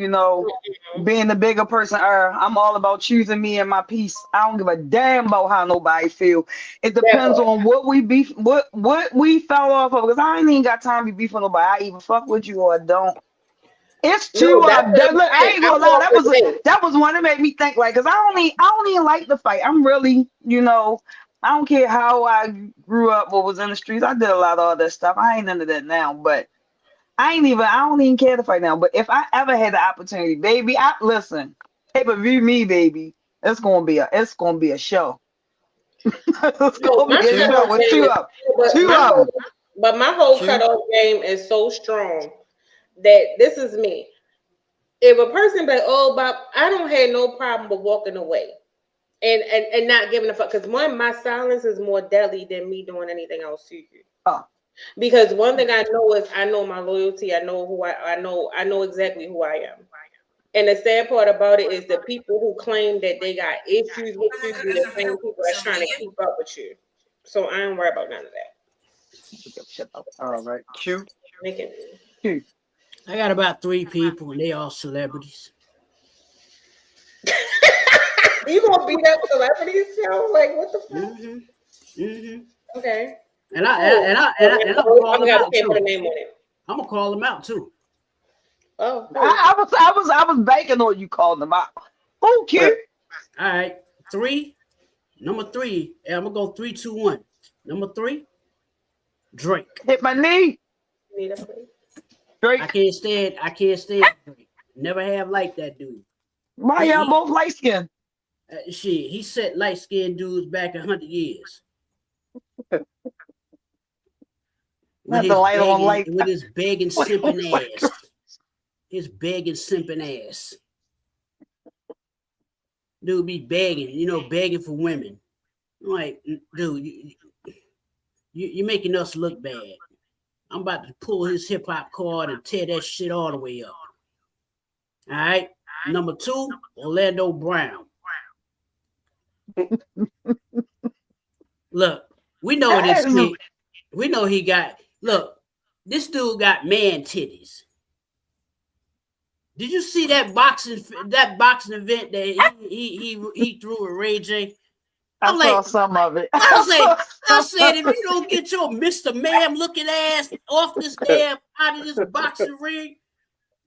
being the bigger person. I'm all about choosing me and my peace. I don't give a damn about how nobody feel. It depends on what we beef, what we fell off of. Because I ain't even got time to be beef with nobody. I either fuck with you or I don't. It's two of them. Look, I ain't gonna lie. That was one that made me think like, cause I don't even like the fight. I'm really, I don't care how I grew up or was in the streets. I did a lot of all that stuff. I ain't into that now, but I don't even care to fight now. But if I ever had the opportunity, baby, listen, pay-per-view me, baby. It's gonna be a show. It's gonna be a show with two of them. But my whole cutoff game is so strong that this is me. if a person be like, oh, Bob, I don't have no problem with walking away and not giving a fuck. Because one, my silence is more deadly than me doing anything else to you. Oh. Because one thing I know is I know my loyalty. I know who I know exactly who I am. And the sad part about it is the people who claim that they got issues with you be the same people that's trying to keep up with you. So I don't worry about none of that. All right. Q. I got about 3 people, and they all celebrities. You gonna beat up celebrities, yo? Like what the fuck? Okay. And I'm gonna call them out too. Oh, I was banking on you calling them out. Okay. All right, 3. Number 3. And I'm gonna go 3, 2, 1. Number 3, Drake. Hit my knee. Drake. I can't stand Drake. Never have liked that dude. Why y'all both light skinned? Shit, he set light skinned dudes back 100 years. Not the light on light. With his begging, simping ass. His begging, simping ass. Dude be begging, begging for women. I'm like, dude, you're making us look bad. I'm about to pull his hip hop card and tear that shit all the way up. All right. Number 2, Orlando Brown. Look, we know this kid. We know he got. Look, this dude got man titties. Did you see that boxing event that he threw with Ray J? I saw some of it. I said, if you don't get your Mr. Ma'am looking ass off this damn out of this boxing ring,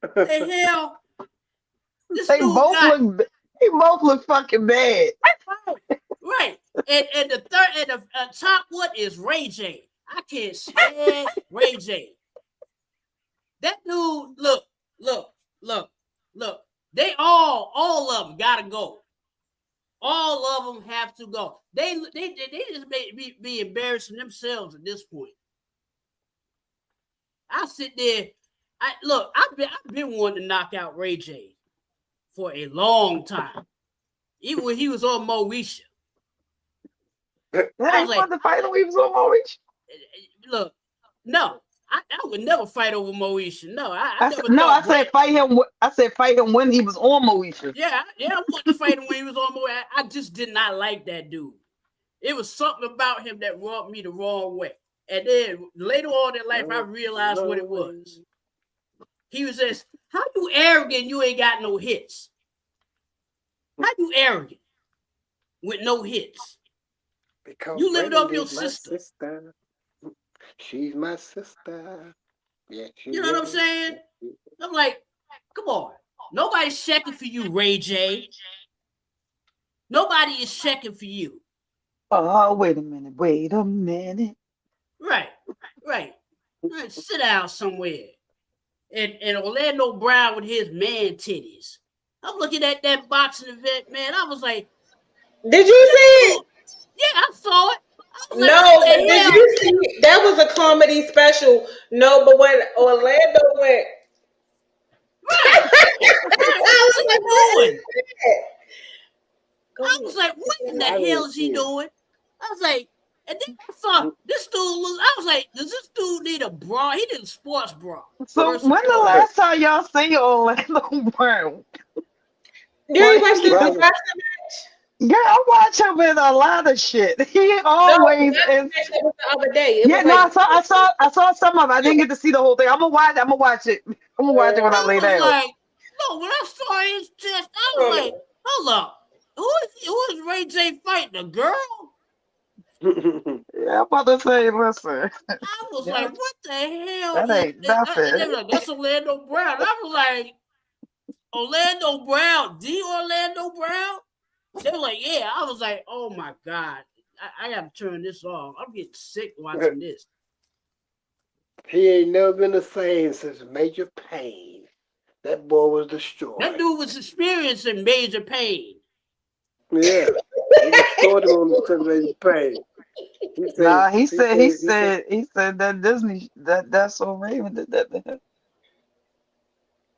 the hell, they both look fucking bad. Right. And the third and the top one is Ray J. I can't stand Ray J. That dude, look. They all of them gotta go. All of them have to go. They just be embarrassing themselves at this point. I sit there. I've been wanting to knock out Ray J for a long time. Even when he was on Moesha. I was like, the fight when he was on Moesha. Look, no. I would never fight over Moesha. No, I said fight him. I said fight him when he was on Moesha. Yeah, I wanted to fight him when he was on Moesha. I just did not like that dude. It was something about him that rubbed me the wrong way. And then later on in life, I realized what it was. He was just, how you arrogant? You ain't got no hits. How you arrogant with no hits? Because you lived up your sister. She's my sister. Yeah, you know what I'm saying? I'm like, come on. Nobody's checking for you, Ray J. Nobody is checking for you. Oh, wait a minute. Right. Sit down somewhere. And Orlando Brown with his man titties. I'm looking at that boxing event, man. I was like, did you see it? Yeah, I saw it. No, but did you see? That was a comedy special. No, but when Orlando went, right. I was like, what in the hell is he doing? I was like, and then I saw this dude look. I was like, does this dude need a bra? He need a sports bra. So when the last time y'all see Orlando Brown? You ain't watched this boxing match? Yeah, I watch him in a lot of shit. He always is. The other day. I saw some of it. I didn't get to see the whole thing. I'm gonna watch it. I'm gonna watch it when I lay down. Like, no, when I saw his chest, I was like, hold up. Who is Ray J fighting? A girl? Yeah, I'm about to say, listen. I was like, what the hell? That ain't nothing. They were like, that's Orlando Brown. I was like, Orlando Brown? The Orlando Brown? They were like, yeah. I was like, oh my God. I gotta turn this off. I'm getting sick watching this. He ain't never been the same since Major Pain. That boy was destroyed. That dude was experiencing major pain. Yeah. He destroyed him on the Major Pain. He said that that's so Raven did that to him.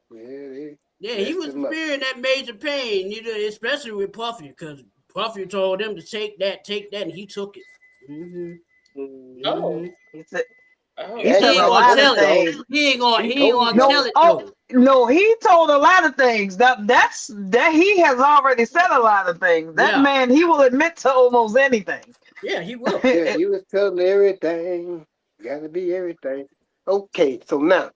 Yeah, Yeah, he was fearing that major pain, especially with Puffy, because Puffy told him to take that, and he took it. Oh, He said oh, he He said ain't a gonna lot of tell it. things. He ain't gonna No, tell it though. no, he told a lot of things. That he has already said a lot of things. That Yeah. man, he will admit to almost anything. Yeah, he will. Yeah, he was telling everything. Gotta be everything. Okay, so now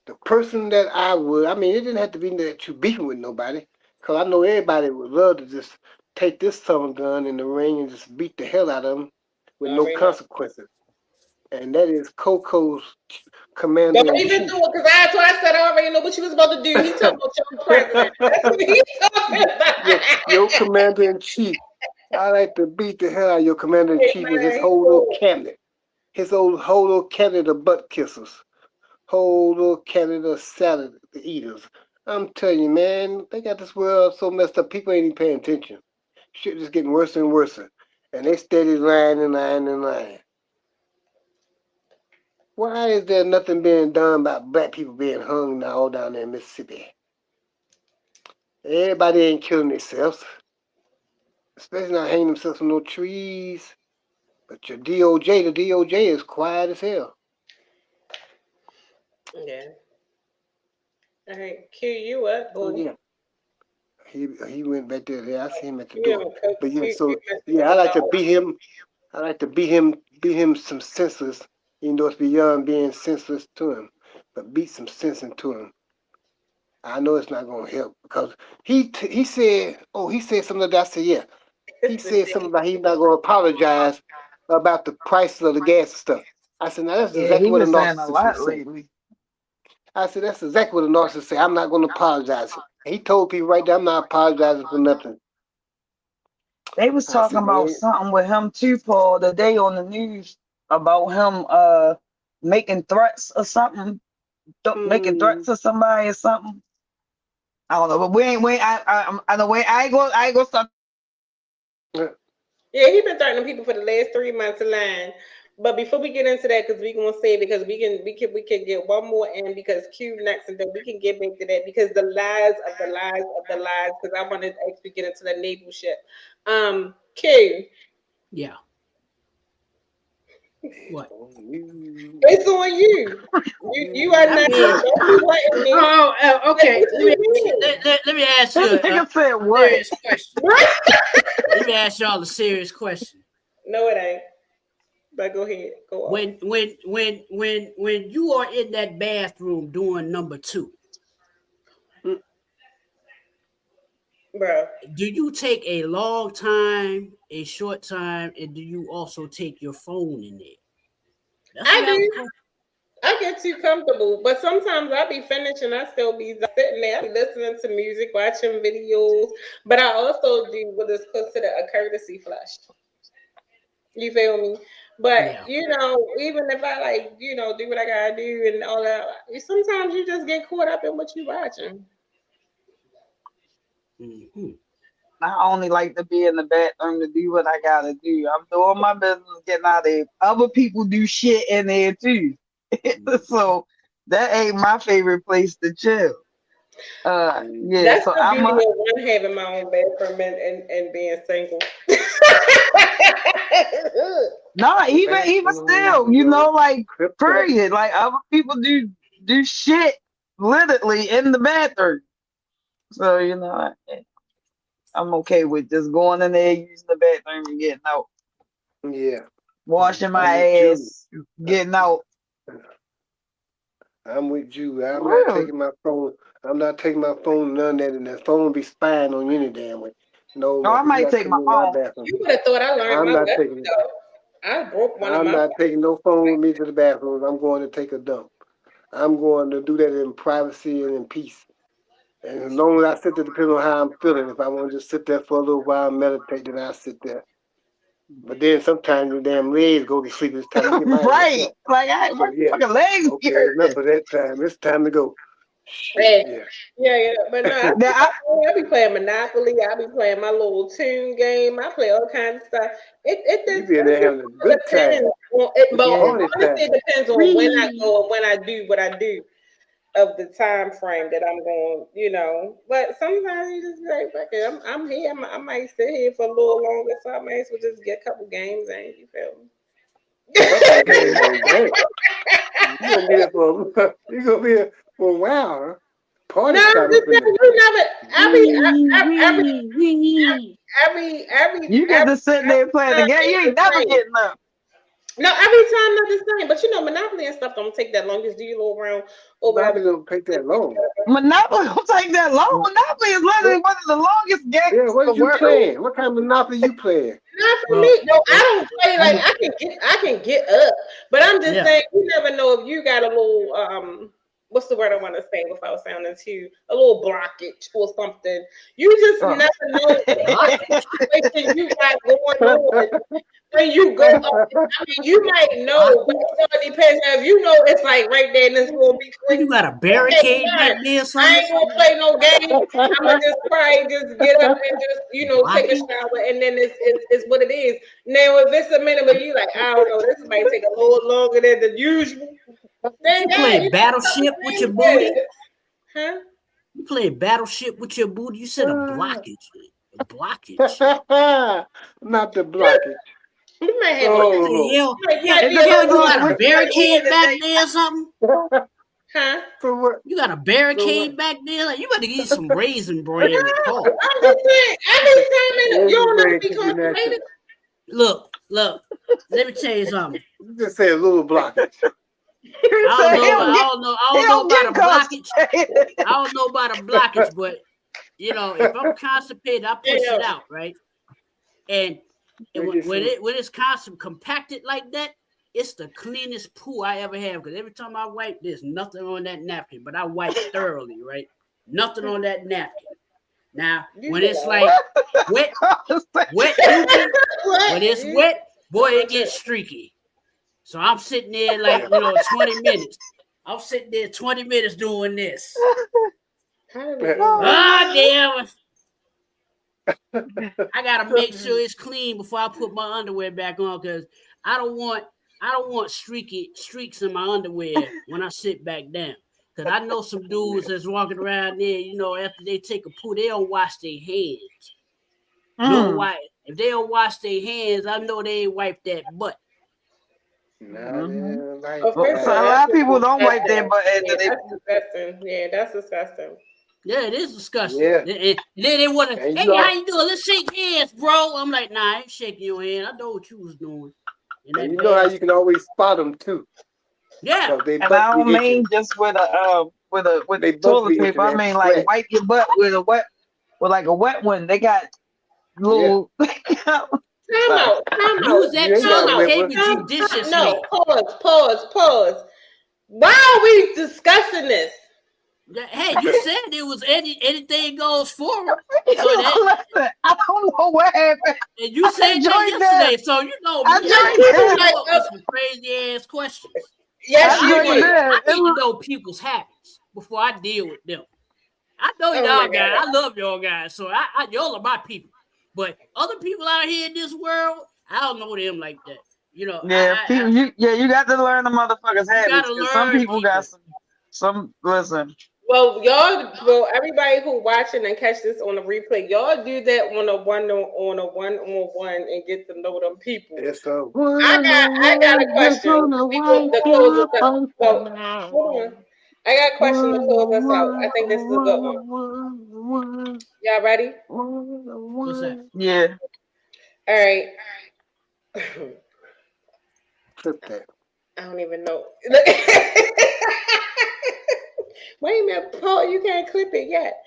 the person that I mean, it didn't have to be that you beefing with nobody, cause I know everybody would love to just take this son gun in the ring and just beat the hell out of him with no already know. consequences. And that is Coco's commander Don't in even chief. do it, because that's why I said I already know what you was about to do. He talking about your president. That's what he's talking about. Your commander in chief. I like to beat the hell out of your commander in Hey, chief with man, his he whole little cool. cabinet. His whole little cabinet of butt kissers. Whole little cabinet of salad eaters. I'm telling you, man, they got this world so messed up, people ain't even paying attention. Shit just getting worse and worse. And they steady lying and lying and lying. Why is there nothing being done about black people being hung now all down there in Mississippi? Everybody ain't killing themselves. Especially not hanging themselves on no trees. But your DOJ, the DOJ is quiet as hell. Yeah. All right, cue you up, Oh boo. yeah. He went back there. Yeah, I see him at the You door. haven't cooked. But yeah, You so messing yeah, with I the like to dog. beat him. I like to beat him some senseless, even though it's beyond being senseless to him. But beat some sense into him. I know it's not gonna help because he said something that I said, yeah. He said something about he's not gonna apologize about the prices of the gas and stuff. I said, now that's Yeah, exactly he what a been saying a narcissist would lot say. lately. I said, that's exactly what a narcissist say. I'm not gonna apologize. He told people right there, I'm not apologizing for nothing. They was I talking said, about man, something with him too, Paul, the day on the news about him making threats or something, making threats to somebody or something. I don't know, but I know I ain't gonna stop. Yeah, he been threatening people for the last 3 months of line. But before we get into that, because we gonna say, because we can get one more in, because Q next, and then we can get back to that, because the lies of the lies of the lies, because I want to actually get into the naval ship. Q, Yeah. What? it's on you. You are I not. mean, Don't be wanting me. okay. What you mean? Let me ask you This a nigga said what? serious question. Let me ask y'all a serious question. No, it ain't. But go ahead. Go on. When you are in that bathroom doing number 2, Bro. do you take a long time, a short time, and do you also take your phone in there? That's a I valid do. question. I get too comfortable, but sometimes I be finished and I still be sitting there listening to music, watching videos. But I also do what is considered a courtesy flush. You feel me? But Yeah. even if I do what I gotta do and all that, sometimes you just get caught up in what you watching. Mm-hmm. I only like to be in the bathroom to do what I gotta do. I'm doing my business, getting out there. Other people do shit in there too. So that ain't my favorite place to chill. Yeah, That's so the I'm beauty a of one having my own bathroom and being single. no, even still, like Kryptonite. period. Like other people do shit literally in the bathroom. So I'm okay with just going in there, using the bathroom and getting out. Yeah, Washing I'm my with you. ass, getting out. I'm with you. I'm not Really? taking my phone. I'm not taking my phone, none of that, and that phone be spying on you any damn way. No, No, I motherfucker, you might got to take come my in my phone. bathroom. You would have thought I learned I'm my not lesson taking. though. I broke one of I'm my. not taking no phone with me to the bathroom. I'm going to take a dump. I'm going to do that in privacy and in peace. And as long as I sit there, depending on how I'm feeling. If I want to just sit there for a little while and meditate, then I'll sit there. But then sometimes your damn legs go to sleep. It's time to get my ass Right. up. Like So my yeah, fucking legs be okay, enough hurting. of that time. It's time to go. Shit, Hey, yeah. yeah, but no, Now I be playing Monopoly. I be playing my little tune game. I play all kinds of stuff. You be in there having a good time. Depends on it, It's but yeah, party honestly, time. it depends on when I Whee! go and when I do what I do. of the time frame that I'm going, But sometimes you just be like, fuck it, I'm here. I might sit here for a little longer, so I might as well just get a couple games in. You feel me? You gonna be here for you gonna be here for a while, huh? Party No, I'm start just up in saying, there. You get to sit there and play the game. You ain't never getting up. No, every time not the same. But Monopoly and stuff don't take that long. Just do your little round or whatever. Monopoly don't take that long. Monopoly don't take that long. Monopoly is literally one of the longest games. Yeah, what in are the you world. playing? What kind of Monopoly you playing? Not for me. No, I don't play like I can get up. But I'm just saying you never know if you got a little what's the word I want to say without sounding too a little blockage or something. You just never know what situation you got going on when you go up. I mean, you might know, but it all depends. If you know it's like right there and it's gonna be quick. You got a barricade back there or I something? ain't gonna play no game. I'm gonna just probably just get up and just take a shower, and then it's what it is. Now if it's a minute where you like, I don't know, this might take a little longer than the usual. You play Battleship with your booty? Huh? You play Battleship with your booty? You said a blockage. A blockage. Not the blockage. You might have You got a barricade back there or something? Huh? For what? You got a barricade back there? Like, you got to get some raisin bread. I'm just saying, every time you don't know be constipated. Look, let me tell you something. You just say a little blockage. I don't know about a blockage. I don't know about a blockage, but if I'm constipated, I push it out, right? And when it's compacted like that, it's the cleanest poo I ever have. Because every time I wipe, there's nothing on that napkin, but I wipe thoroughly, right? Nothing on that napkin. Now, when it's like wet, when it's wet, boy, it gets streaky. So I'm sitting there 20 minutes. I'm sitting there 20 minutes doing this. Damn. I gotta make sure it's clean before I put my underwear back on because I don't want streaks in my underwear when I sit back down. Cause I know some dudes that's walking around there, after they take a poo, they don't wash their hands. If they don't wash their hands, I know they ain't wiped that butt. So a lot of people don't wipe their butt after they. That's disgusting. Yeah, that's disgusting. Yeah, it is disgusting. Yeah. And then they want to, hey, how you doing? Let's shake hands, bro. I'm like, nah, I ain't shaking your hand. I know what you was doing. And you know how you can always spot them too. Yeah. And I don't mean just with the toilet paper. I mean like wipe your butt with a wet one. They got little. Time out. Use that toilet paper judiciously. No, pause. Why are we discussing this? Hey, you said it was anything goes forward. Listen, I don't know what happened. And you said that yesterday, so I joined some crazy ass questions. Yes, you did. I need to know people's habits before I deal with them. I know y'all guys. I love y'all guys, so y'all are my people. But other people out here in this world, I don't know them like that. You got to learn the motherfuckers' habits. Some people got some. Listen. Well, everybody who watching and catch this on the replay, y'all do that on a one-on-one and get to know them people. I got a question. To close us out. Hold on. I got a question to close us out. I think this is a good one. Y'all ready? What's that? Yeah. All right. Flip that. I don't even know. Wait a minute, Paul, you can't clip it yet.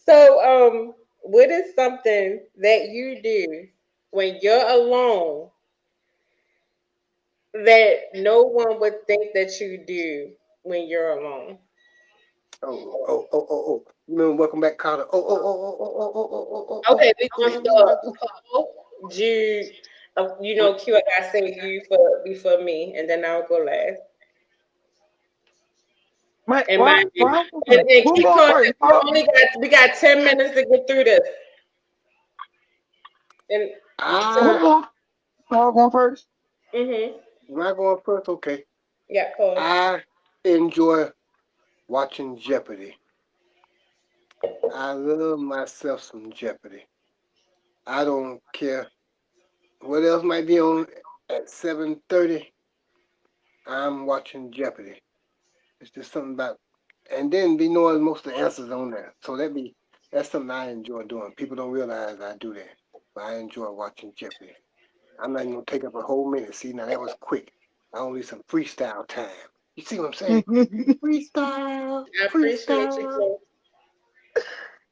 So, what is something that you do when you're alone that no one would think that you do when you're alone? Oh. You remember Welcome Back, Carter? Oh. Okay, we're going to start. Paul, Jude, Q, I got to say you before me, and then I'll go last. And keep going. We got 10 minutes to get through this. And Paul going first. Mm-hmm. Am I going first? Okay. Yeah, Paul. I enjoy watching Jeopardy. I love myself some Jeopardy. I don't care what else might be on at 7:30. I'm watching Jeopardy. It's just something about, and then be knowing most of the answers on there. So that's something I enjoy doing. People don't realize I do that, but I enjoy watching Jeopardy. I'm not even gonna take up a whole minute. See, now that was quick. I only some freestyle time. You see what I'm saying? Freestyle, I appreciate you. freestyle. Chloe.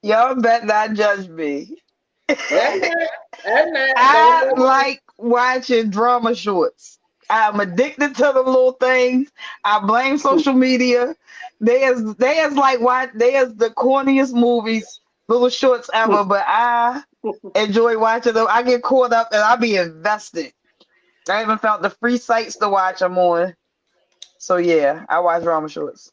Y'all bet not judge me. I'm not. I'm not. I Don't worry. like watching drama shorts. I'm addicted to the little things. I blame social media. There's like there's the corniest movies, little shorts ever, but I enjoy watching them. I get caught up and I be invested. I haven't found the free sites to watch them on. So yeah, I watch drama shorts.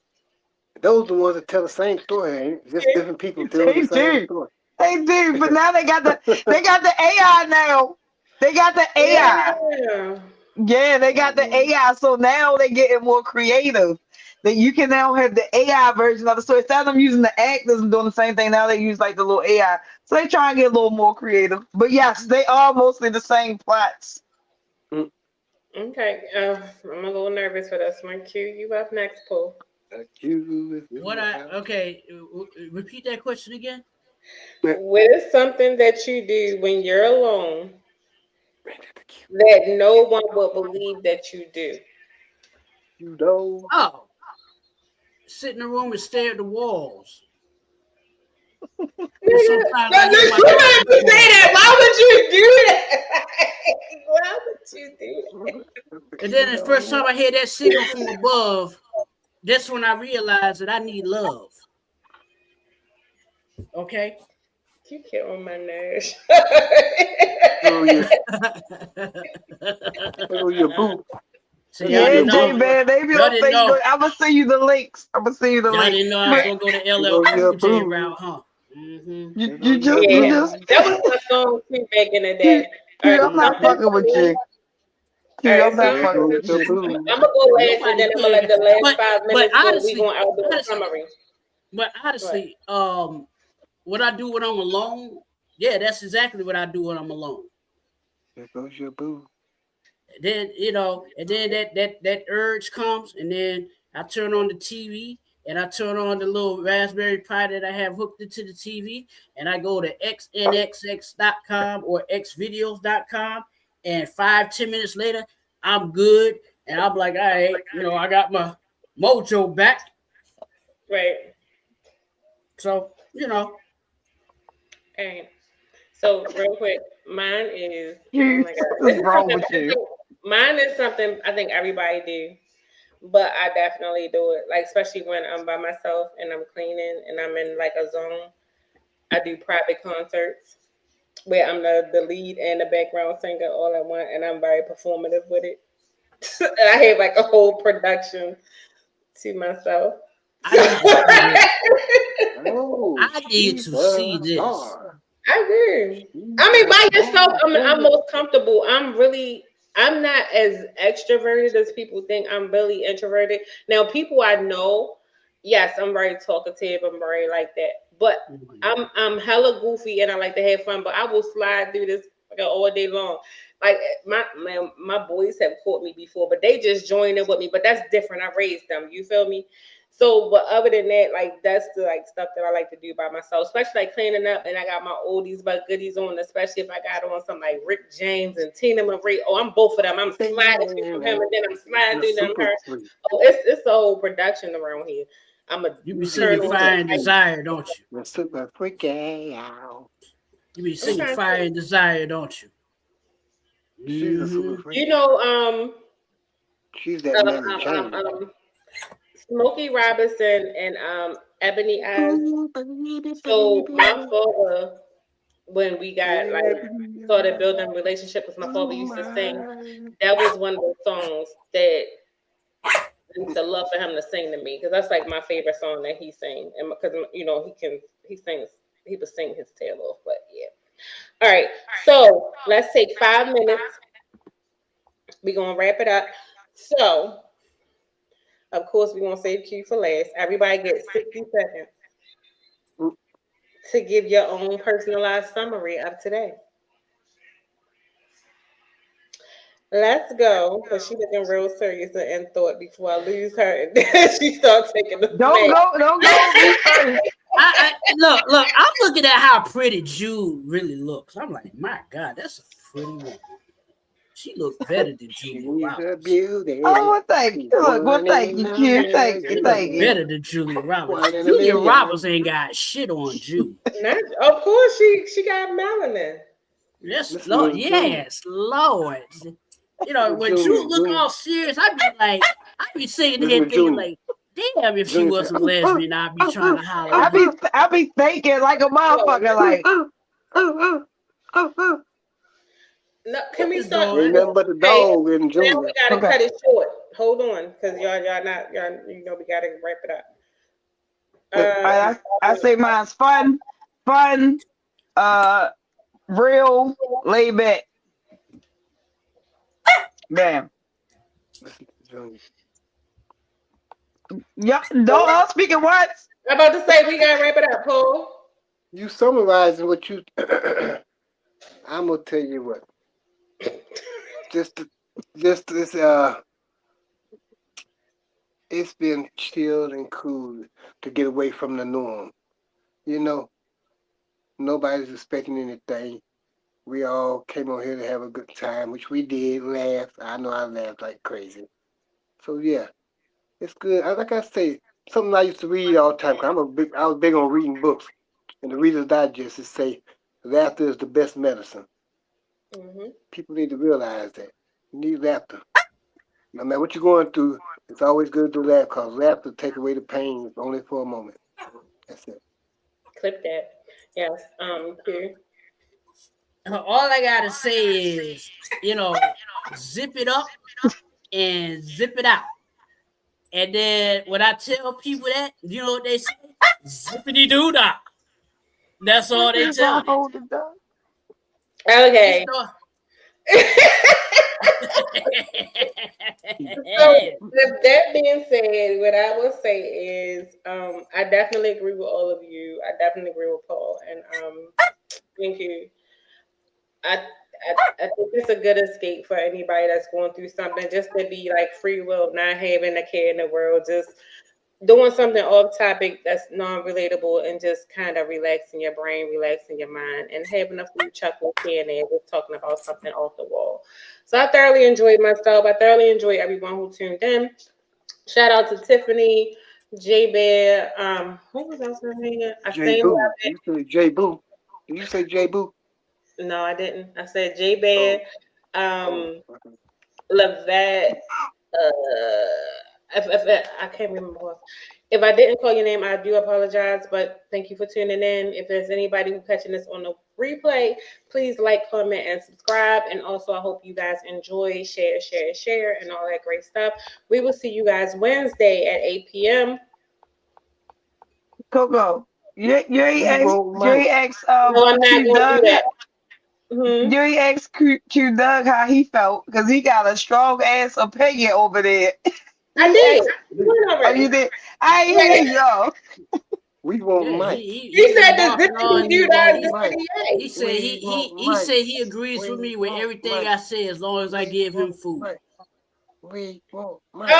Those are the ones that tell the same story, ain't it? Just different people tell the They same do. story. They do, but now they got the AI now. They got the AI. Yeah. Yeah, they got the AI. So now they're getting more creative. That you can now have the AI version of the story. Instead of them using the actors and doing the same thing, now they use like the little AI. So they try and get a little more creative. But yes, they are mostly the same plots. Okay. I'm a little nervous for this one. Q, you up next, Paul. Okay, repeat that question again. What is something that you do when you're alone that no one will believe that you do? You know, Oh, sit in the room and stare at the walls. And sometimes I No, hear you my have to dog. say that. Why would you do that? Why would you do that? And then the first time I hear that signal from above, that's when I realize that I need love. Okay. You get on my nerves. your boo. So y'all Yeah, didn't J know. Man, they be Y'all on didn't Facebook. know. I'm gonna send you the links. Y'all didn't know I was gonna go to LL Cool J route, huh? You Yeah, just that was my song too back in the day. All right, I'm not something fucking with funny. you. All right, I'm not something fucking funny. with you. I'm gonna go last, and Nobody then I'm gonna let the playing. last 5 But minutes go. We honestly, gonna outdo a summary. honestly, what I do when I'm alone, yeah, that's exactly what I do when I'm alone. There goes your boo. Then and then that urge comes, and then I turn on the TV and I turn on the little Raspberry Pi that I have hooked into the TV, and I go to xnxx.com or xvideos.com, and 5-10 minutes later, I'm good, and I'm like, all right, I got my mojo back. Right. So, All right. So real quick, mine is. Oh my God, What's this is wrong something. with you? Mine is something I think everybody do, but I definitely do it. Like especially when I'm by myself and I'm cleaning and I'm in like a zone. I do private concerts where I'm the lead and the background singer all at once, and I'm very performative with it. And I have like a whole production to myself. I need to see this. Oh, I need to see this. I do. I mean, by yourself, I'm most comfortable. I'm not as extroverted as people think. I'm really introverted. Now, people I know, yes, I'm very talkative. I'm very like that. But I'm hella goofy and I like to have fun. But I will slide through this like all day long. Like my boys have caught me before, but they just joined in with me. But that's different. I raised them. You feel me? So, but other than that, like that's the like stuff that I like to do by myself, especially like cleaning up. And I got my oldies but goodies on, especially if I got on some like Rick James and Tina Marie. Oh, I'm both of them. I'm sliding through from him, and then I'm sliding through them her. Oh, it's a whole production around here. You be turn singing on Fire and Desire, don't you? You're super freaky out. You be singing Fire and Desire, don't you? She's a super freak. You know, She's that Mary Jane. Smokey Robinson and Ebony Eyes. So my father, when we got like started building a relationship with my father, used to sing. That was one of the songs that I used to love for him to sing to me because that's like my favorite song that he sang, and because he would sing his tail off. But yeah, all right. So let's take 5 minutes. We're gonna wrap it up. So Of course, we're gonna save Q for last. Everybody gets 60 seconds to give your own personalized summary of today. Let's go, because she looking real serious and in thought before I lose her, and then she starts taking the Don't flag. go me first. I look. I'm looking at how pretty Jude really looks. I'm like, my God, that's a pretty woman. She looks better than She's Julia a Roberts. beauty. Oh, well, thank you. Look, well, thank you, Q. Thank She you, looks thank you. better than Julia Roberts. One in a Julia million. Roberts ain't got shit on Jude. Of course, she got melanin. Yes, Listen, Lord. June. Yes, Lord. You know, when Jude look all serious, I'd be sitting here Listen, thinking June. like, damn, if she June was said, a lesbian, I'd be trying to holler at her. I be thinking like a motherfucker, like, No, can we It's start? going- Ain't nothing but the Hey, dog and now Junior. we gotta Okay. cut it short. Hold on, because y'all you know we gotta wrap it up. I say mine's fun, real, laid back. Damn. Listen to Junior. Yeah, don't all speak at once. I'm about to say we gotta wrap it up, Paul. You summarizing what you. I'm gonna tell you what. Just this. It's been chilled and cool to get away from the norm. You know, nobody's expecting anything. We all came on here to have a good time, which we did. Laugh. I know I laughed like crazy. So yeah, it's good. Like I say, something I used to read all the time. 'Cause I was big on reading books, and the Reader's Digest is say, laughter is the best medicine. People need to realize that. You need laughter. No matter what you're going through, it's always good to laugh because laughter take away the pain only for a moment. That's it. Clip that. Yes. Q. All I gotta say is, you know, zip it up and zip it out. And then when I tell people that, you know what they say? Zippity doo dah. That's all they tell me. Okay. So with that being said, what I will say is, I definitely agree with all of you. I definitely agree with Paul, and thank you. I think it's a good escape for anybody that's going through something, just to be like free will, not having a care in the world, just doing something off topic that's non-relatable and just kind of relaxing your brain, relaxing your mind, and having a few chuckles here and there, just talking about something off the wall. So I thoroughly enjoyed myself. I thoroughly enjoyed everyone who tuned in. Shout out to Tiffany, J Bear. Who was else in here? I J sang Boo. about it. You say J Boo. Did you say J Boo? No, I didn't. I said J Bear, Lavette. If I can't remember who else. If I didn't call your name, I do apologize. But thank you for tuning in. If there's anybody who's catching this on the replay, please like, comment, and subscribe. And also, I hope you guys enjoy, share, and all that great stuff. We will see you guys Wednesday at 8 p.m. Coco, you ain't asked No, I'm not Q going to do Doug. that. Mhm. You ain't asked Q Doug how he felt because he got a strong ass opinion over there. I did. Oh, you did? I ain't hear y'all. We want Yeah, Mike. He said the embarking zippity on doo you. dah He zippity said he said he agrees with me with everything I say as long as I give him food. We want Mike.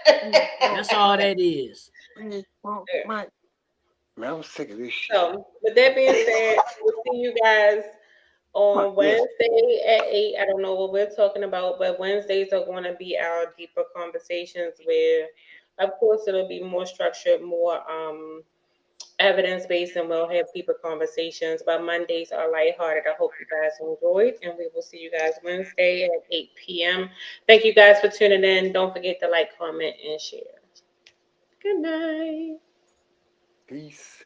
yay. That's all that is. We want Mike. Man, I'm sick of this shit. So, with that being said, we'll see you guys on Wednesday at 8. I don't know what we're talking about, but Wednesdays are going to be our deeper conversations where, of course, it'll be more structured, more evidence-based, and we'll have deeper conversations. But Mondays are lighthearted. I hope you guys enjoyed, and we will see you guys Wednesday at 8 p.m. Thank you guys for tuning in. Don't forget to like, comment, and share. Good night. Peace.